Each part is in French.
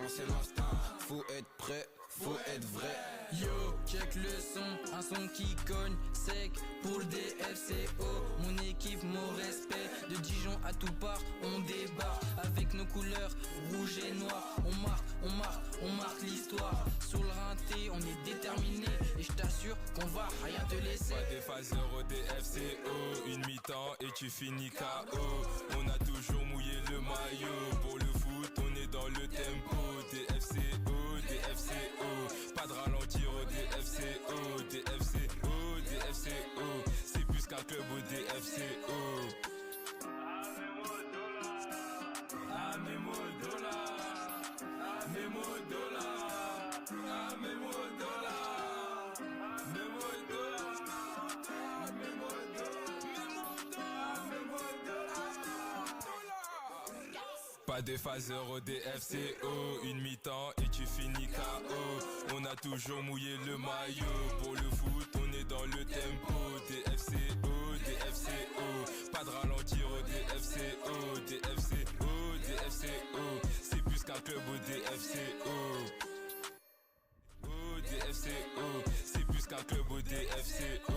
c'est l'instinct. Faut être prêt, faut être vrai. Yo, check le son, un son qui cogne sec pour le DFCO. Mon équipe, mon respect, de Dijon à tout part, on débarque avec nos couleurs rouge et noir. On marque l'histoire. Sur le rinté, on est déterminé et je t'assure qu'on va rien te laisser. Pas des phaseurs au DFCO, une mi-temps et tu finis KO. On a toujours mouillé le maillot, pour le foot on est dans le tempo. DFCO, DFCO, pas de ralentir au DFCO, DFCO, DFCO, c'est plus qu'un club au DFCO. Amemo dollar, Amemo dollar, Amemo dollar, Amemo dollar, Amemo dollar. Pas de phaseur au DFCO, une mi-temps et tu finis KO. On a toujours mouillé le maillot, pour le foot on est dans le tempo. DFCO, DFCO, pas de ralentir au DFCO, DFCO, DFCO, c'est plus qu'un club au DFCO. Au DFCO, c'est plus qu'un club au DFCO.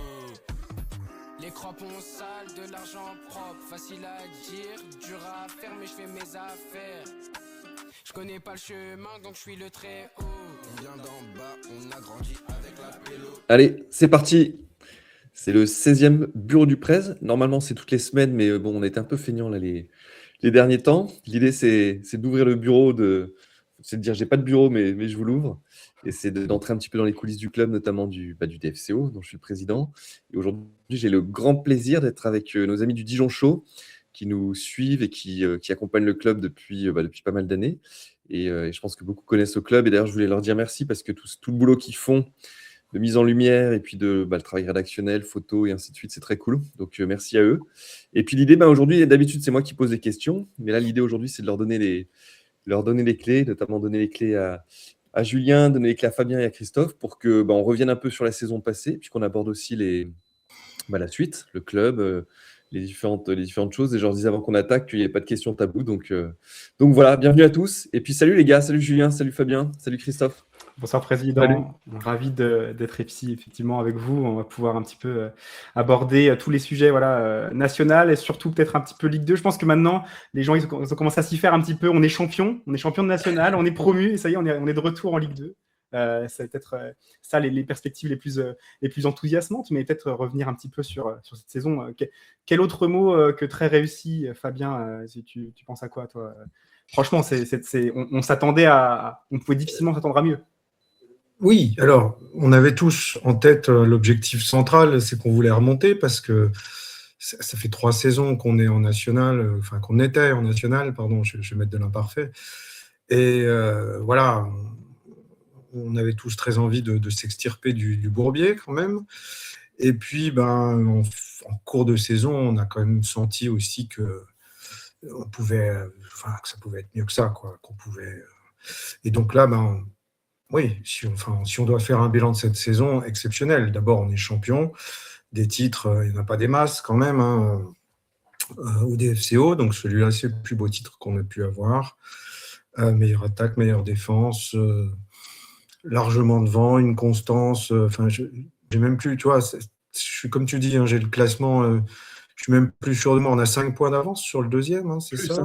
Les crampons sales, de l'argent propre, facile à dire, dur à faire mais je fais mes affaires. Je connais pas le chemin donc je suis le très haut. On vient d'en bas, on a grandi avec la pélo. Allez, c'est parti. C'est le 16e bureau du presse. Normalement, c'est toutes les semaines, mais bon, on était un peu feignants là, les derniers temps. L'idée, c'est d'ouvrir le bureau, c'est de dire, j'ai pas de bureau, mais je vous l'ouvre. Et c'est d'entrer un petit peu dans les coulisses du club, notamment du DFCO, dont je suis le président. Et aujourd'hui, j'ai le grand plaisir d'être avec nos amis du Dijon Show, qui nous suivent et qui accompagnent le club depuis pas mal d'années. Et je pense que beaucoup connaissent le club. Et d'ailleurs, je voulais leur dire merci parce que tout le boulot qu'ils font, de mise en lumière et puis le travail rédactionnel, photo et ainsi de suite, c'est très cool. Donc, merci à eux. Et puis, l'idée, aujourd'hui, d'habitude, c'est moi qui pose des questions. Mais là, l'idée aujourd'hui, c'est de leur donner les clés, notamment donner les clés à Julien, donner les clés à Fabien et à Christophe pour que on revienne un peu sur la saison passée, puis qu'on aborde aussi la suite, le club, les différentes choses. Et je leur disais avant qu'on attaque qu'il n'y ait pas de questions taboues. Donc voilà, bienvenue à tous. Et puis salut les gars, salut Julien, salut Fabien, salut Christophe. Bonsoir Président, Salut. Ravi d'être ici effectivement avec vous. On va pouvoir un petit peu aborder tous les sujets nationaux et surtout peut-être un petit peu Ligue 2. Je pense que maintenant les gens ils ont commencé à s'y faire un petit peu. On est champion de national, on est promu et ça y est, on est de retour en Ligue 2. Ça va peut-être ça les perspectives les plus enthousiasmantes, mais peut-être revenir un petit peu sur cette saison. Quel autre mot que très réussi, Fabien, si tu penses à quoi toi? Franchement, on s'attendait on pouvait difficilement s'attendre à mieux. Oui, alors, on avait tous en tête l'objectif central, c'est qu'on voulait remonter parce que ça fait 3 saisons qu'on est en national, qu'on était en national, pardon, je vais mettre de l'imparfait. Et voilà, on avait tous très envie de s'extirper du bourbier quand même. Et puis, en cours de saison, on a quand même senti aussi que ça pouvait être mieux que ça, quoi, qu'on pouvait. Et donc là, oui, si on doit faire un bilan de cette saison, exceptionnel. D'abord, on est champion. Des titres, il n'y en a pas des masses quand même, au DFCO. Donc celui-là, c'est le plus beau titre qu'on a pu avoir. Meilleure attaque, meilleure défense, largement devant, une constance. J'ai même plus, tu vois, je suis comme tu dis, j'ai le classement. Je suis même plus sûr de moi. On a 5 points d'avance sur le deuxième, c'est ça?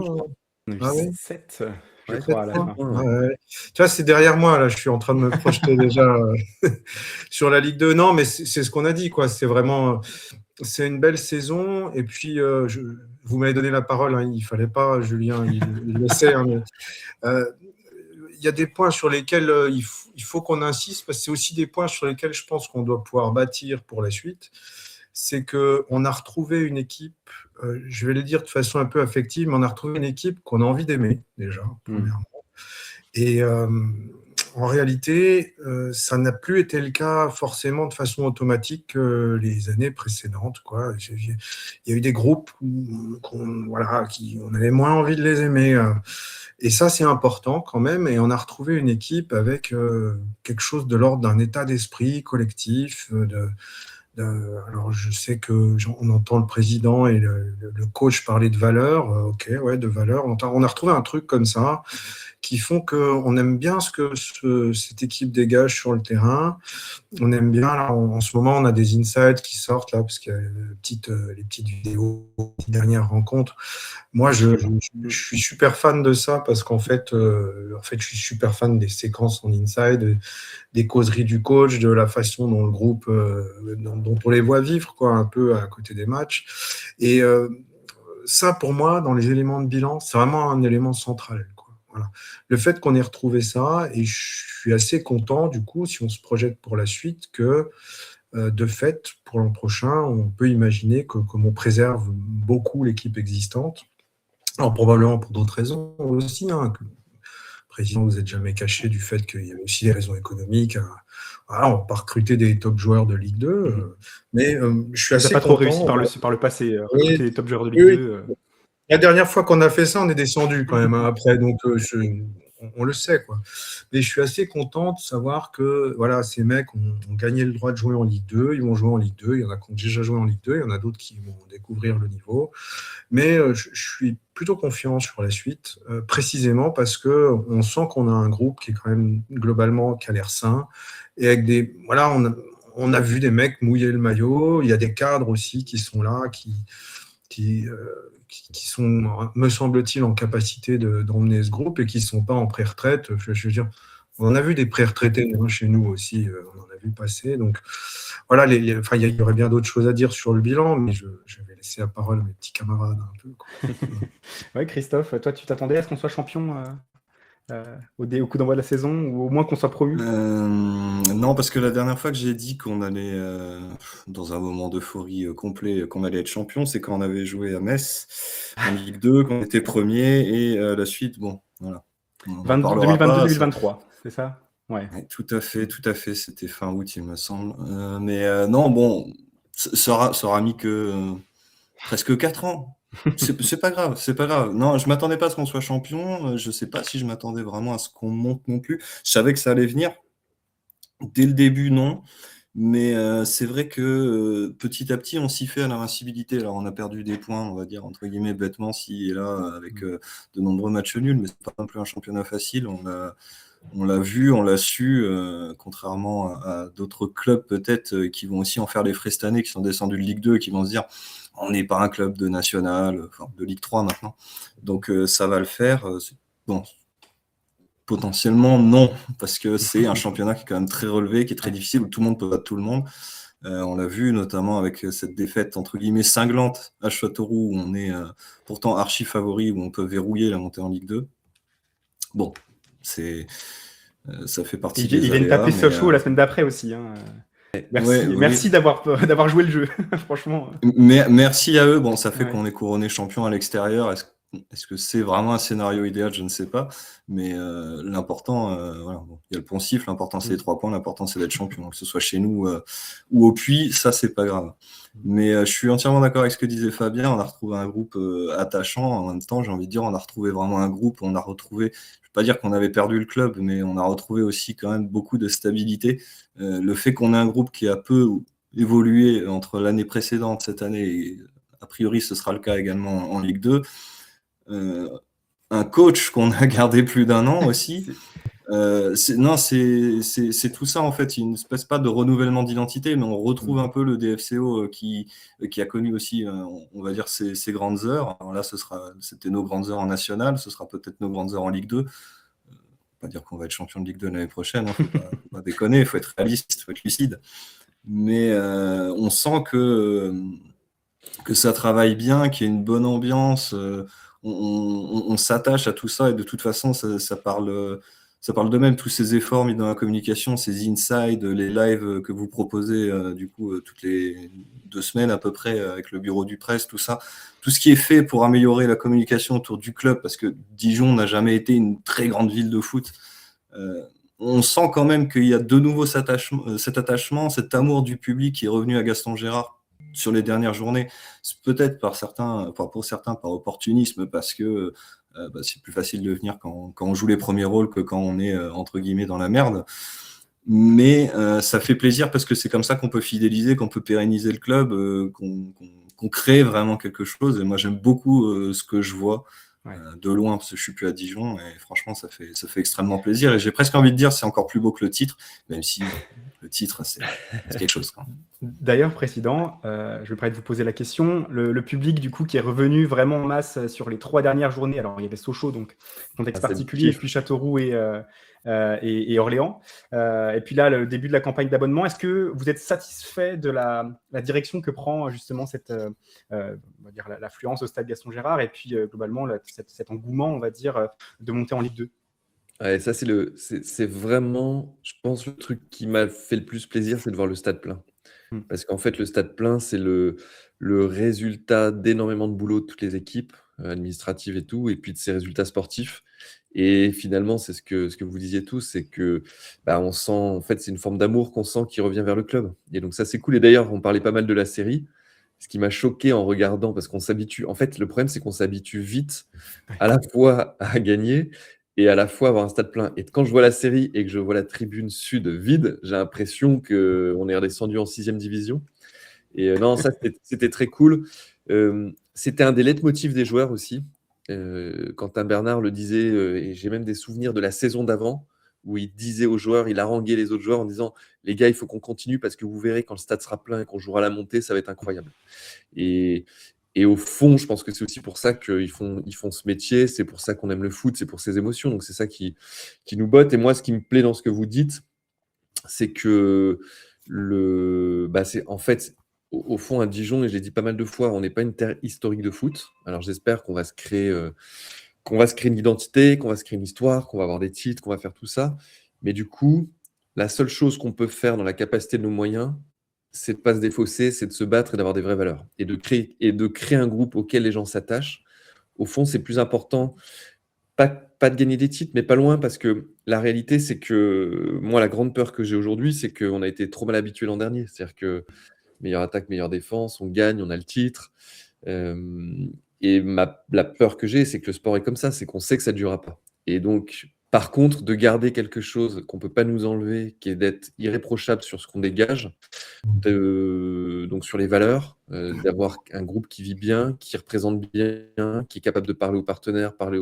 Ah oui. 7. Je crois, à la fin. Ouais. Tu vois, c'est derrière moi, là, je suis en train de me projeter déjà sur la Ligue 2. Non, mais c'est ce qu'on a dit, quoi. C'est une belle saison. Et puis, vous m'avez donné la parole, il ne fallait pas, Julien, il le sait. Il y a des points sur lesquels il faut qu'on insiste, parce que c'est aussi des points sur lesquels je pense qu'on doit pouvoir bâtir pour la suite. C'est qu'on a retrouvé une équipe, je vais le dire de façon un peu affective, mais on a retrouvé une équipe qu'on a envie d'aimer, déjà, premièrement. Et en réalité, ça n'a plus été le cas forcément de façon automatique les années précédentes, quoi. Il y a eu des groupes on avait moins envie de les aimer. Et ça, c'est important quand même. Et on a retrouvé une équipe avec quelque chose de l'ordre d'un état d'esprit collectif, alors, je sais qu'on entend le président et le coach parler de valeurs, de valeurs. On a retrouvé un truc comme ça qui font qu'on aime bien ce que cette équipe dégage sur le terrain. On aime bien, là, en ce moment, on a des insights qui sortent, là, parce qu'il y a les petites vidéos des dernières rencontres. Moi, je suis super fan de ça, parce qu'en fait, je suis super fan des séquences en inside, des causeries du coach, de la façon dont le groupe, dont on les voit vivre, quoi, un peu à côté des matchs. Et ça, pour moi, dans les éléments de bilan, c'est vraiment un élément central, quoi. Voilà. Le fait qu'on ait retrouvé ça, et je suis assez content, du coup, si on se projette pour la suite, que de fait, pour l'an prochain, on peut imaginer qu'on préserve beaucoup l'équipe existante. Alors, probablement pour d'autres raisons aussi, hein, que le président, vous n'êtes jamais caché du fait qu'il y avait aussi des raisons économiques. Voilà, on va pas recruter des top joueurs de Ligue 2, mais je suis Ça assez n'a pas trop content. réussi par le passé, Oui, recruter des top joueurs de Ligue oui. 2. La dernière fois qu'on a fait ça, on est descendu quand même, hein, après, donc on le sait, quoi. Mais je suis assez content de savoir que voilà, ces mecs ont gagné le droit de jouer en Ligue 2, ils vont jouer en Ligue 2, il y en a qui ont déjà joué en Ligue 2, il y en a d'autres qui vont découvrir le niveau. Mais je suis plutôt confiant sur la suite, précisément parce qu'on sent qu'on a un groupe qui est quand même globalement qui a l'air sain, et avec des... Voilà, on a vu des mecs mouiller le maillot, il y a des cadres aussi qui sont là, qui sont, me semble-t-il, en capacité d'emmener ce groupe et qui ne sont pas en pré-retraite. Je veux dire, on en a vu des pré-retraités chez nous aussi, on en a vu passer. Donc voilà, il y aurait bien d'autres choses à dire sur le bilan, mais je vais laisser la parole à mes petits camarades un peu, quoi. Ouais, Christophe, toi, tu t'attendais à ce qu'on soit champion au coup d'envoi de la saison, ou au moins qu'on soit promu? Non, parce que la dernière fois que j'ai dit qu'on allait, dans un moment d'euphorie complet, qu'on allait être champion, c'est quand on avait joué à Metz en Ligue 2, qu'on était premier, et la suite, bon, voilà. On en parlera pas. 2022-2023, c'est ça? Ouais. Ouais, tout à fait. C'était fin août, il me semble. Non, bon, ça aura mis que presque 4 ans. C'est pas grave, c'est pas grave. Non, je m'attendais pas à ce qu'on soit champion. Je sais pas si je m'attendais vraiment à ce qu'on monte non plus. Je savais que ça allait venir. Dès le début, non. Mais c'est vrai que petit à petit, on s'y fait à l'invincibilité. Alors, on a perdu des points, on va dire, entre guillemets, bêtement, ci et là, avec de nombreux matchs nuls, mais c'est pas non plus un championnat facile. On l'a vu, on l'a su, contrairement à d'autres clubs peut-être qui vont aussi en faire les frais cette année, qui sont descendus de Ligue 2, qui vont se dire on n'est pas un club de national, enfin de Ligue 3 maintenant. Donc ça va le faire. Bon, potentiellement non, parce que c'est un championnat qui est quand même très relevé, qui est très difficile, où tout le monde peut battre tout le monde. On l'a vu notamment avec cette défaite entre guillemets cinglante à Châteauroux, où on est pourtant archi favori, où on peut verrouiller la montée en Ligue 2. Bon, ça fait partie des Il vient de aléas, taper mais, Sochaux la semaine d'après aussi, hein. Merci, ouais, oui. merci d'avoir joué le jeu, franchement. Merci à eux. Bon, ça fait Ouais. qu'on est couronné champion à l'extérieur. Est-ce que c'est vraiment un scénario idéal? Je ne sais pas. Mais l'important, voilà, bon, il y a le poncif, l'important c'est les 3 points, l'important c'est d'être champion, que ce soit chez nous ou au Puy, ça c'est pas grave. Mais je suis entièrement d'accord avec ce que disait Fabien. On a retrouvé un groupe attachant. En même temps, j'ai envie de dire, on a retrouvé vraiment un groupe. On a retrouvé, je ne veux pas dire qu'on avait perdu le club, mais on a retrouvé aussi quand même beaucoup de stabilité. Le fait qu'on ait un groupe qui a peu évolué entre l'année précédente, cette année, et a priori ce sera le cas également en Ligue 2. Un coach qu'on a gardé plus d'1 an aussi. C'est tout ça en fait. Il ne se passe pas de renouvellement d'identité, mais on retrouve un peu le DFCO qui a connu aussi, on va dire, ses grandes heures. Alors là, c'était nos grandes heures en national, ce sera peut-être nos grandes heures en Ligue 2. Pas dire qu'on va être champion de Ligue 2 l'année prochaine, hein, faut pas déconner, il faut être réaliste, il faut être lucide. Mais on sent que ça travaille bien, qu'il y a une bonne ambiance, on s'attache à tout ça, et de toute façon, ça parle d'eux-mêmes, tous ces efforts mis dans la communication, ces insides, les lives que vous proposez du coup toutes les 2 semaines à peu près avec le bureau du presse, tout ça, tout ce qui est fait pour améliorer la communication autour du club, parce que Dijon n'a jamais été une très grande ville de foot. On sent quand même qu'il y a de nouveau cet attachement, cet amour du public qui est revenu à Gaston Gérard sur les dernières journées. C'est peut-être pour certains par opportunisme, parce que c'est plus facile de venir quand on joue les premiers rôles que quand on est entre guillemets dans la merde. Mais ça fait plaisir, parce que c'est comme ça qu'on peut fidéliser, qu'on peut pérenniser le club, qu'on crée vraiment quelque chose. Et moi j'aime beaucoup ce que je vois. de loin, parce que je suis plus à Dijon, et franchement, ça fait extrêmement plaisir. Et j'ai presque envie de dire, c'est encore plus beau que le titre, même si le titre, c'est quelque chose, quoi. D'ailleurs, président, je vais peut-être vous poser la question. Le public, du coup, qui est revenu vraiment en masse sur les 3 dernières journées. Alors, il y avait Sochaux, donc contexte c'est le particulier, et kiff. puis Châteauroux et Orléans. Et puis là, le début de la campagne d'abonnement. Est-ce que vous êtes satisfait de la direction que prend justement on va dire l'affluence au stade Gaston Gérard, et puis globalement cet engouement, on va dire, de monter en Ligue 2? Ouais, ça, c'est vraiment, je pense, le truc qui m'a fait le plus plaisir, c'est de voir le stade plein. Parce qu'en fait, le stade plein, c'est le résultat d'énormément de boulot de toutes les équipes, administratives et tout, et puis de ces résultats sportifs. Et finalement, c'est ce que vous disiez tous, c'est que, on sent, en fait, c'est une forme d'amour qu'on sent qui revient vers le club. Et donc ça, c'est cool. Et d'ailleurs, on parlait pas mal de la série. Ce qui m'a choqué en regardant, parce qu'on s'habitue. En fait, le problème, c'est qu'on s'habitue vite à la fois à gagner et à la fois à avoir un stade plein. Et quand je vois la série et que je vois la tribune sud vide, j'ai l'impression qu'on est redescendu en 6e division. Et non, ça, c'était très cool. C'était un des leitmotifs des joueurs aussi. Quentin Bernard le disait, et j'ai même des souvenirs de la saison d'avant, où il disait aux joueurs, il haranguait les autres joueurs en disant « Les gars, il faut qu'on continue parce que vous verrez quand le stade sera plein et qu'on jouera la montée, ça va être incroyable. » Et au fond, je pense que c'est aussi pour ça qu'ils font ce métier, c'est pour ça qu'on aime le foot, c'est pour ses émotions. Donc c'est ça qui nous botte. Et moi, ce qui me plaît dans ce que vous dites, c'est que c'est en fait, au fond, à Dijon, et je l'ai dit pas mal de fois, on n'est pas une terre historique de foot. Alors j'espère qu'on va se créer une identité, qu'on va se créer une histoire, qu'on va avoir des titres, qu'on va faire tout ça. Mais du coup, la seule chose qu'on peut faire dans la capacité de nos moyens, c'est de ne pas se défausser, c'est de se battre et d'avoir des vraies valeurs. Et de créer un groupe auquel les gens s'attachent. Au fond, c'est plus important, pas de gagner des titres, mais pas loin, parce que la réalité, c'est que moi, la grande peur que j'ai aujourd'hui, c'est qu'on a été trop mal habitué l'an dernier. C'est-à-dire que meilleure attaque, meilleure défense, on gagne, on a le titre. Et la peur que j'ai, c'est que le sport est comme ça, c'est qu'on sait que ça ne durera pas. Et donc, par contre, de garder quelque chose qu'on ne peut pas nous enlever, qui est d'être irréprochable sur ce qu'on dégage, donc sur les valeurs, d'avoir un groupe qui vit bien, qui représente bien, qui est capable de parler aux partenaires, parler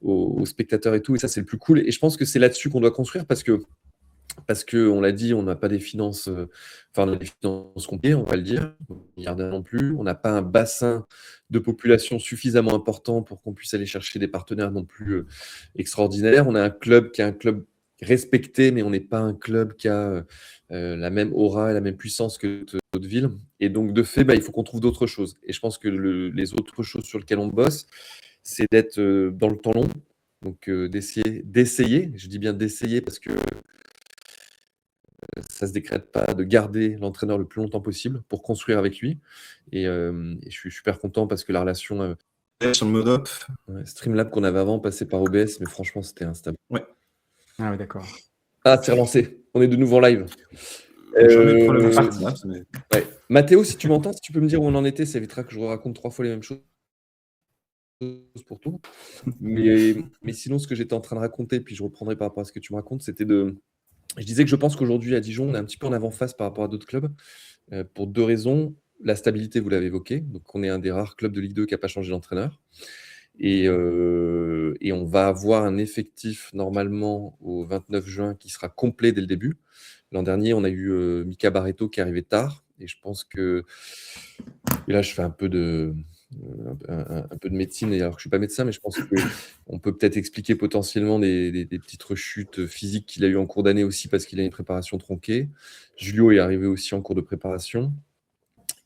aux spectateurs et tout. Et ça, c'est le plus cool. Et je pense que c'est là-dessus qu'on doit construire, parce que on l'a dit, on n'a pas des finances, on a des finances compliquées, on va le dire, milliardaires non plus. On n'a pas un bassin de population suffisamment important pour qu'on puisse aller chercher des partenaires non plus extraordinaires. On a un club qui est un club respecté, mais on n'est pas un club qui a la même aura et la même puissance que d'autres villes. Et donc, de fait, il faut qu'on trouve d'autres choses. Et je pense que les autres choses sur lesquelles on bosse, c'est d'être dans le temps long, donc d'essayer, je dis bien d'essayer, parce que ça ne se décrète pas, de garder l'entraîneur le plus longtemps possible pour construire avec lui. Et je suis super content parce que la relation Sur le mode up. Streamlab qu'on avait avant passait par OBS, mais franchement, c'était instable. Ouais. Ah oui, d'accord. Ah, c'est relancé. On est de nouveau en live. Jamais de problème avec Streamlabs, mais... Ouais. Mathéo, si tu m'entends, si tu peux me dire où on en était, ça évitera que je raconte 3 fois les mêmes choses pour tout. Mais sinon, ce que j'étais en train de raconter, puis je reprendrai par rapport à ce que tu me racontes, c'était je disais que je pense qu'aujourd'hui, à Dijon, on est un petit peu en avant-phase par rapport à d'autres clubs, pour 2 raisons. La stabilité, vous l'avez évoqué, donc on est un des rares clubs de Ligue 2 qui n'a pas changé d'entraîneur. Et on va avoir un effectif, normalement, au 29 juin, qui sera complet dès le début. L'an dernier, on a eu Mika Barreto qui est arrivé tard, et je pense que... Et là, je fais un peu de médecine, alors que je ne suis pas médecin, mais je pense qu'on peut peut-être expliquer potentiellement des petites rechutes physiques qu'il a eues en cours d'année aussi, parce qu'il a une préparation tronquée. Julio est arrivé aussi en cours de préparation.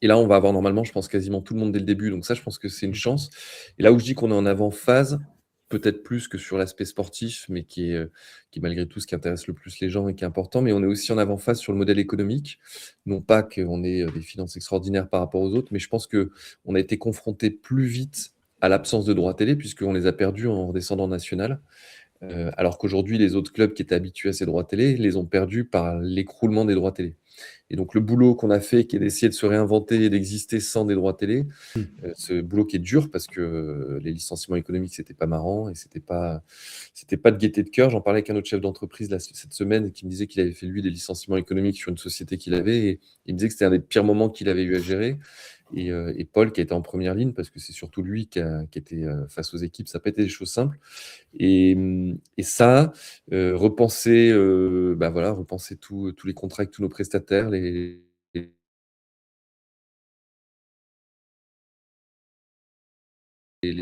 Et là, on va avoir normalement, je pense, quasiment tout le monde dès le début. Donc ça, je pense que c'est une chance. Et là où je dis qu'on est en avant-phase, peut-être plus que sur l'aspect sportif, mais qui est malgré tout ce qui intéresse le plus les gens et qui est important, mais on est aussi en avant-phase sur le modèle économique. Non pas qu'on ait des finances extraordinaires par rapport aux autres, mais je pense qu'on a été confronté plus vite à l'absence de droits télé, puisqu'on les a perdus en redescendant en national. Alors qu'aujourd'hui, les autres clubs qui étaient habitués à ces droits télé les ont perdus par l'écroulement des droits télé. Et donc, le boulot qu'on a fait, qui est d'essayer de se réinventer et d'exister sans des droits télé, ce boulot qui est dur parce que les licenciements économiques, c'était pas marrant et c'était pas de gaieté de cœur. J'en parlais avec un autre chef d'entreprise cette semaine qui me disait qu'il avait fait, lui, des licenciements économiques sur une société qu'il avait, et il me disait que c'était un des pires moments qu'il avait eu à gérer. et Paul qui a été en première ligne, parce que c'est surtout lui qui était face aux équipes. Ça n'a pas été des choses simples. Et ça, repenser tous les contrats avec tous nos prestataires, les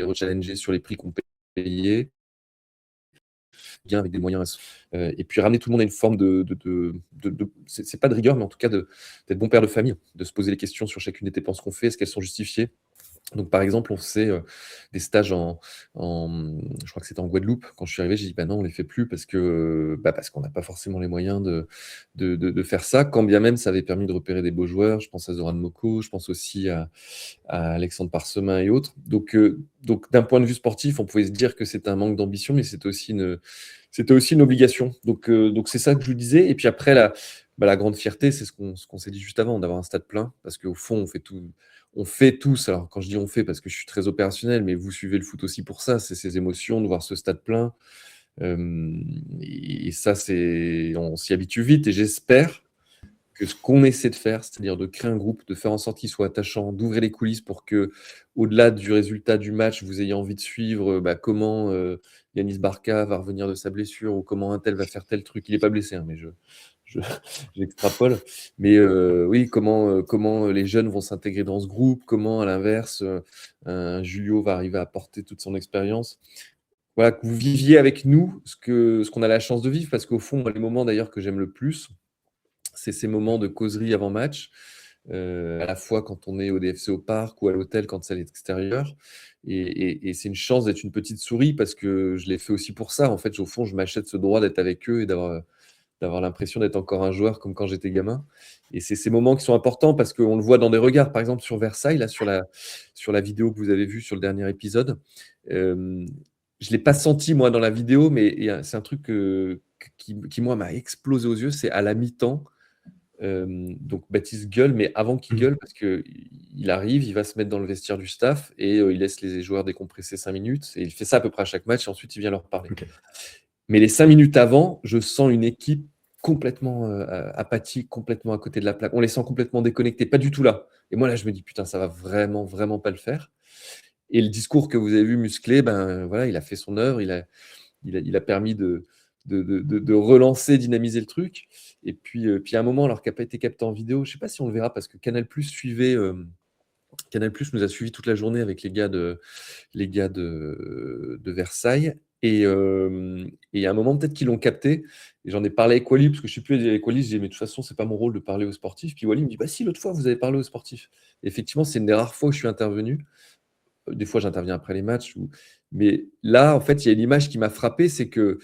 rechallenger sur les prix qu'on payait, bien avec des moyens. Et puis ramener tout le monde à une forme c'est pas de rigueur, mais en tout cas d'être bon père de famille, de se poser les questions sur chacune des dépenses qu'on fait, est-ce qu'elles sont justifiées. Donc, par exemple, on faisait des stages je crois que c'était en Guadeloupe. Quand je suis arrivé, j'ai dit, bah non, on les fait plus parce qu'on n'a pas forcément les moyens de faire ça, quand bien même ça avait permis de repérer des beaux joueurs. Je pense à Zoran Moko, je pense aussi à Alexandre Parsemin et autres. Donc, d'un point de vue sportif, on pouvait se dire que c'était un manque d'ambition, mais c'était aussi une obligation. Donc, c'est ça que je vous disais. Et puis après, la grande fierté, c'est ce qu'on s'est dit juste avant, d'avoir un stade plein, parce qu'au fond, on fait tous, alors quand je dis on fait, parce que je suis très opérationnel, mais vous suivez le foot aussi pour ça, c'est ces émotions de voir ce stade plein. Et ça, on s'y habitue vite, et j'espère que ce qu'on essaie de faire, c'est-à-dire de créer un groupe, de faire en sorte qu'il soit attachant, d'ouvrir les coulisses pour que, au-delà du résultat du match, vous ayez envie de suivre comment Yanis Barca va revenir de sa blessure, ou comment un tel va faire tel truc. Il n'est pas blessé, hein, mais j'extrapole. Mais oui, comment les jeunes vont s'intégrer dans ce groupe, comment, à l'inverse, un Julio va arriver à apporter toute son expérience. Voilà, que vous viviez avec nous ce qu'on a la chance de vivre, parce qu'au fond, les moments d'ailleurs que j'aime le plus, c'est ces moments de causerie avant match, à la fois quand on est au DFC au parc ou à l'hôtel quand c'est à l'extérieur. Et c'est une chance d'être une petite souris, parce que je l'ai fait aussi pour ça. En fait, au fond, je m'achète ce droit d'être avec eux et d'avoir l'impression d'être encore un joueur comme quand j'étais gamin. Et c'est ces moments qui sont importants, parce qu'on le voit dans des regards. Par exemple, sur Versailles, là, sur la vidéo que vous avez vue sur le dernier épisode, je ne l'ai pas senti, moi, dans la vidéo, mais c'est un truc qui, moi, m'a explosé aux yeux. C'est à la mi-temps. Donc Baptiste gueule, mais avant qu'il gueule, parce qu'il arrive, il va se mettre dans le vestiaire du staff, et il laisse les joueurs décompresser 5 minutes. Et il fait ça à peu près à chaque match, et ensuite il vient leur parler. Ok. Mais les 5 minutes avant, je sens une équipe complètement apathique, complètement à côté de la plaque. On les sent complètement déconnectés, pas du tout là. Et moi, là, je me dis, putain, ça va vraiment, vraiment pas le faire. Et le discours que vous avez vu musclé, voilà, il a fait son œuvre, il a permis de relancer, dynamiser le truc. Et puis à un moment, alors qu'il n'a pas été capté en vidéo, je ne sais pas si on le verra, parce que Canal+ nous a suivis toute la journée avec les gars de Versailles. Et à un moment, peut-être qu'ils l'ont capté. Et j'en ai parlé avec Wally, parce que je ne sais plus, avec Wally, je dis, mais de toute façon, ce n'est pas mon rôle de parler aux sportifs. Puis Wally me dit, bah si, l'autre fois, vous avez parlé aux sportifs. Et effectivement, c'est une des rares fois où je suis intervenu. Des fois, j'interviens après les matchs. Mais là, en fait, il y a une image qui m'a frappé, c'est que,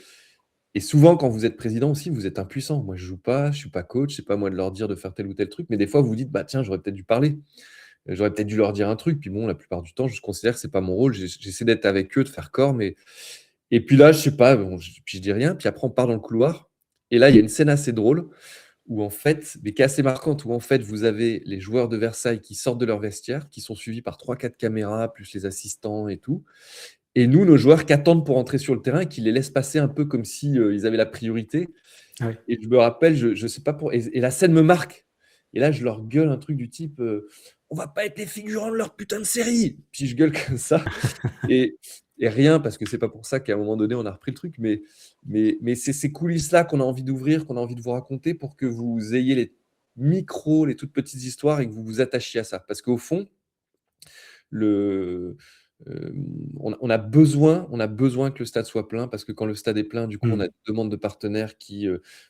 et souvent, quand vous êtes président aussi, vous êtes impuissant. Moi, je ne joue pas, je ne suis pas coach, c'est pas moi de leur dire de faire tel ou tel truc. Mais des fois, vous vous dites, bah tiens, j'aurais peut-être dû parler. J'aurais peut-être dû leur dire un truc. Puis bon, la plupart du temps, je considère que c'est pas mon rôle. J'essaie d'être avec eux, de faire corps. Et puis là, je sais pas, bon, puis je dis rien. Puis après, on part dans le couloir. Et là, il y a une scène assez drôle, où en fait, mais qui est assez marquante, où en fait, vous avez les joueurs de Versailles qui sortent de leur vestiaire, qui sont suivis par 3-4 caméras, plus les assistants et tout. Et nous, nos joueurs qui attendent pour entrer sur le terrain, qui les laissent passer un peu comme si ils avaient la priorité. Ouais. Et je me rappelle, je sais pas pour. Et la scène me marque. Et là, je leur gueule un truc du type on va pas être les figurants de leur putain de série. Puis je gueule comme ça. et rien, parce que c'est pas pour ça qu'à un moment donné, on a repris le truc. Mais c'est ces coulisses-là qu'on a envie d'ouvrir, qu'on a envie de vous raconter, pour que vous ayez les micros, les toutes petites histoires, et que vous vous attachiez à ça. Parce qu'au fond, on a besoin que le stade soit plein, parce que quand le stade est plein, du coup, on a des demandes de partenaires qui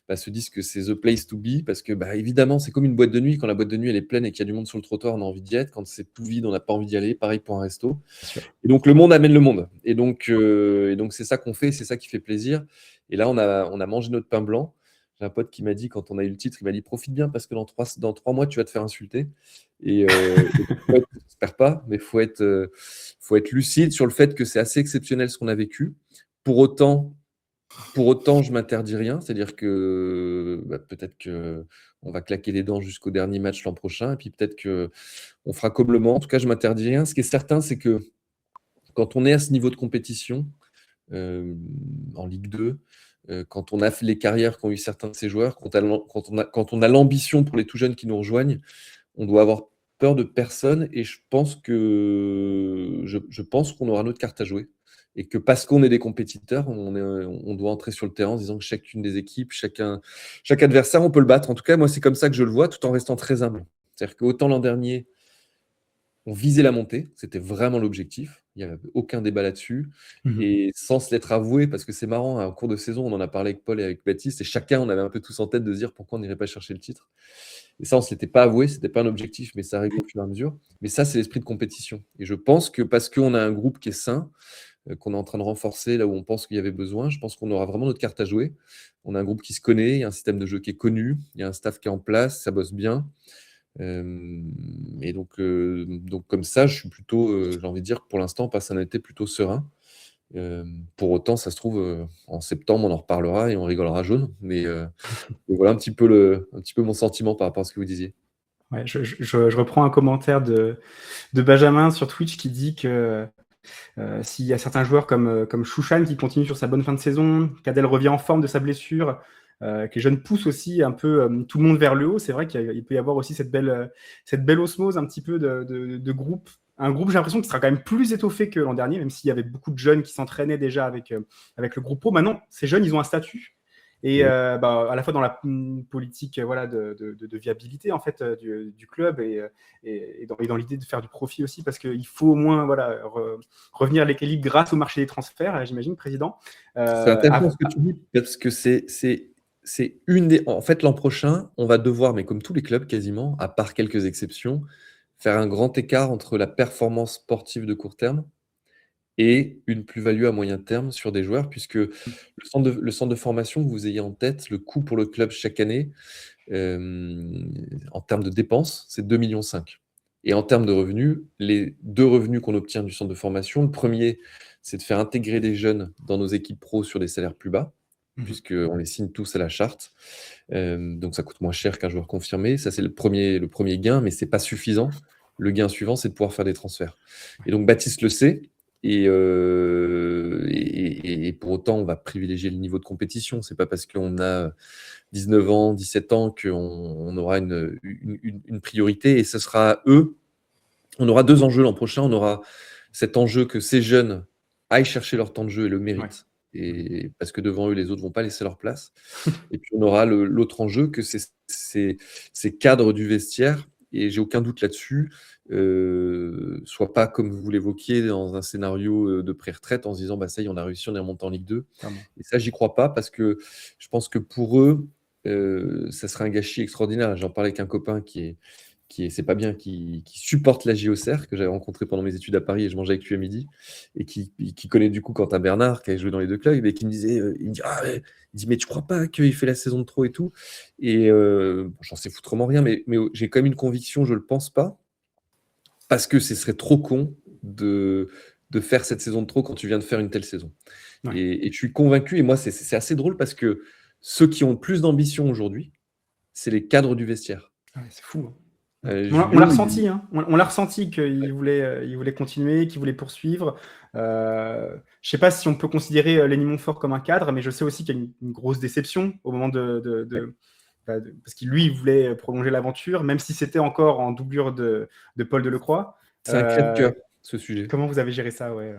se disent que c'est the place to be, parce que évidemment, c'est comme une boîte de nuit. Quand la boîte de nuit elle est pleine et qu'il y a du monde sur le trottoir, on a envie d'y être. Quand c'est tout vide, on n'a pas envie d'y aller. Pareil pour un resto. Et donc le monde amène le monde. Et donc c'est ça qu'on fait, c'est ça qui fait plaisir. Et là, on a mangé notre pain blanc. J'ai un pote qui m'a dit, quand on a eu le titre, il m'a dit, profite bien, parce que dans 3 mois, tu vas te faire insulter. Et j'espère pas, mais faut être lucide sur le fait que c'est assez exceptionnel ce qu'on a vécu. Pour autant, je m'interdis rien. C'est-à-dire que peut-être qu'on va claquer les dents jusqu'au dernier match l'an prochain, et puis peut-être qu'on fera comme Le Mans. En tout cas, je m'interdis rien. Ce qui est certain, c'est que quand on est à ce niveau de compétition, en Ligue 2, quand on a fait les carrières qu'ont eu certains de ces joueurs, quand on a l'ambition pour les tout jeunes qui nous rejoignent, on doit avoir peur de personne et je pense qu'on aura notre carte à jouer. Et que parce qu'on est des compétiteurs, on doit entrer sur le terrain en se disant que chacune des équipes, chaque adversaire, on peut le battre. En tout cas, moi, c'est comme ça que je le vois, tout en restant très humble. C'est-à-dire qu'autant l'an dernier, on visait la montée, c'était vraiment l'objectif. Il n'y avait aucun débat là-dessus. Et sans se l'être avoué, parce que c'est marrant, hein, en cours de saison, on en a parlé avec Paul et avec Baptiste, et chacun, on avait un peu tous en tête de se dire pourquoi on n'irait pas chercher le titre. Et ça, on ne se l'était pas avoué, ce n'était pas un objectif, mais ça arrive au fur et à mesure. Mais ça, c'est l'esprit de compétition. Et je pense que parce qu'on a un groupe qui est sain, qu'on est en train de renforcer là où on pense qu'il y avait besoin, je pense qu'on aura vraiment notre carte à jouer. On a un groupe qui se connaît, il y a un système de jeu qui est connu, il y a un staff qui est en place, ça bosse bien. Et donc comme ça, je suis plutôt, j'ai envie de dire que pour l'instant, passe un été plutôt serein. Pour autant, ça se trouve, en septembre, on en reparlera et on rigolera jaune. Mais voilà un petit peu mon sentiment par rapport à ce que vous disiez. Ouais, je reprends un commentaire de Benjamin sur Twitch qui dit que s'il y a certains joueurs comme Chouchan qui continue sur sa bonne fin de saison, qu'Adel revient en forme de sa blessure, que les jeunes poussent aussi un peu tout le monde vers le haut, c'est vrai qu'il peut y avoir aussi cette belle osmose un petit peu de groupe. Un groupe, j'ai l'impression, qui sera quand même plus étoffé que l'an dernier, même s'il y avait beaucoup de jeunes qui s'entraînaient déjà avec le groupe pro. Maintenant, ces jeunes, ils ont un statut. Et à la fois dans la politique de viabilité en fait du club et dans l'idée de faire du profit aussi, parce qu'il faut au moins revenir à l'équilibre grâce au marché des transferts, j'imagine, Président. C'est intéressant ce que tu dis, parce que c'est une des... En fait, l'an prochain, on va devoir, mais comme tous les clubs quasiment, à part quelques exceptions, faire un grand écart entre la performance sportive de court terme et une plus-value à moyen terme sur des joueurs, puisque le centre de formation, que vous ayez en tête, le coût pour le club chaque année, en termes de dépenses, c'est 2,5 millions. Et en termes de revenus, les deux revenus qu'on obtient du centre de formation, le premier, c'est de faire intégrer des jeunes dans nos équipes pro sur des salaires plus bas, puisqu'on les signe tous à la charte. Donc ça coûte moins cher qu'un joueur confirmé. Ça, c'est le premier gain, mais ce n'est pas suffisant. Le gain suivant, c'est de pouvoir faire des transferts. Et donc Baptiste le sait. Et pour autant, on va privilégier le niveau de compétition. C'est pas parce qu'on a 19 ans, 17 ans qu'on aura une priorité. Et ce sera eux. On aura deux enjeux l'an prochain. On aura cet enjeu que ces jeunes aillent chercher leur temps de jeu et le méritent. Ouais. Et parce que devant eux, les autres vont pas laisser leur place. Et puis on aura l'autre enjeu que ces cadres du vestiaire. Et j'ai aucun doute là-dessus, soit pas comme vous l'évoquiez dans un scénario de pré-retraite en se disant ça y est, on a réussi, on est remonté en Ligue 2. Et ça, j'y crois pas parce que je pense que pour eux, ça serait un gâchis extraordinaire. J'en parlais avec un copain qui supporte la JOCR, que j'avais rencontré pendant mes études à Paris et je mangeais avec lui à midi, et qui connaît du coup Quentin Bernard, qui a joué dans les deux clubs, et qui me disait, il me dit mais tu crois pas qu'il fait la saison de trop et tout, et j'en sais foutrement rien, mais j'ai quand même une conviction, je le pense pas, parce que ce serait trop con de faire cette saison de trop quand tu viens de faire une telle saison. Ouais. Et je suis convaincu, et moi c'est assez drôle parce que ceux qui ont le plus d'ambition aujourd'hui, c'est les cadres du vestiaire. Ouais, c'est fou. Hein. On l'a ressenti, hein. On l'a ressenti qu'il voulait continuer, qu'il voulait poursuivre. Je ne sais pas si on peut considérer Lenny Montfort comme un cadre, mais je sais aussi qu'il y a une grosse déception au moment parce qu'il lui voulait prolonger l'aventure, même si c'était encore en doublure de Paul Delecroix. C'est un crève-cœur, ce sujet. Comment vous avez géré ça, ouais.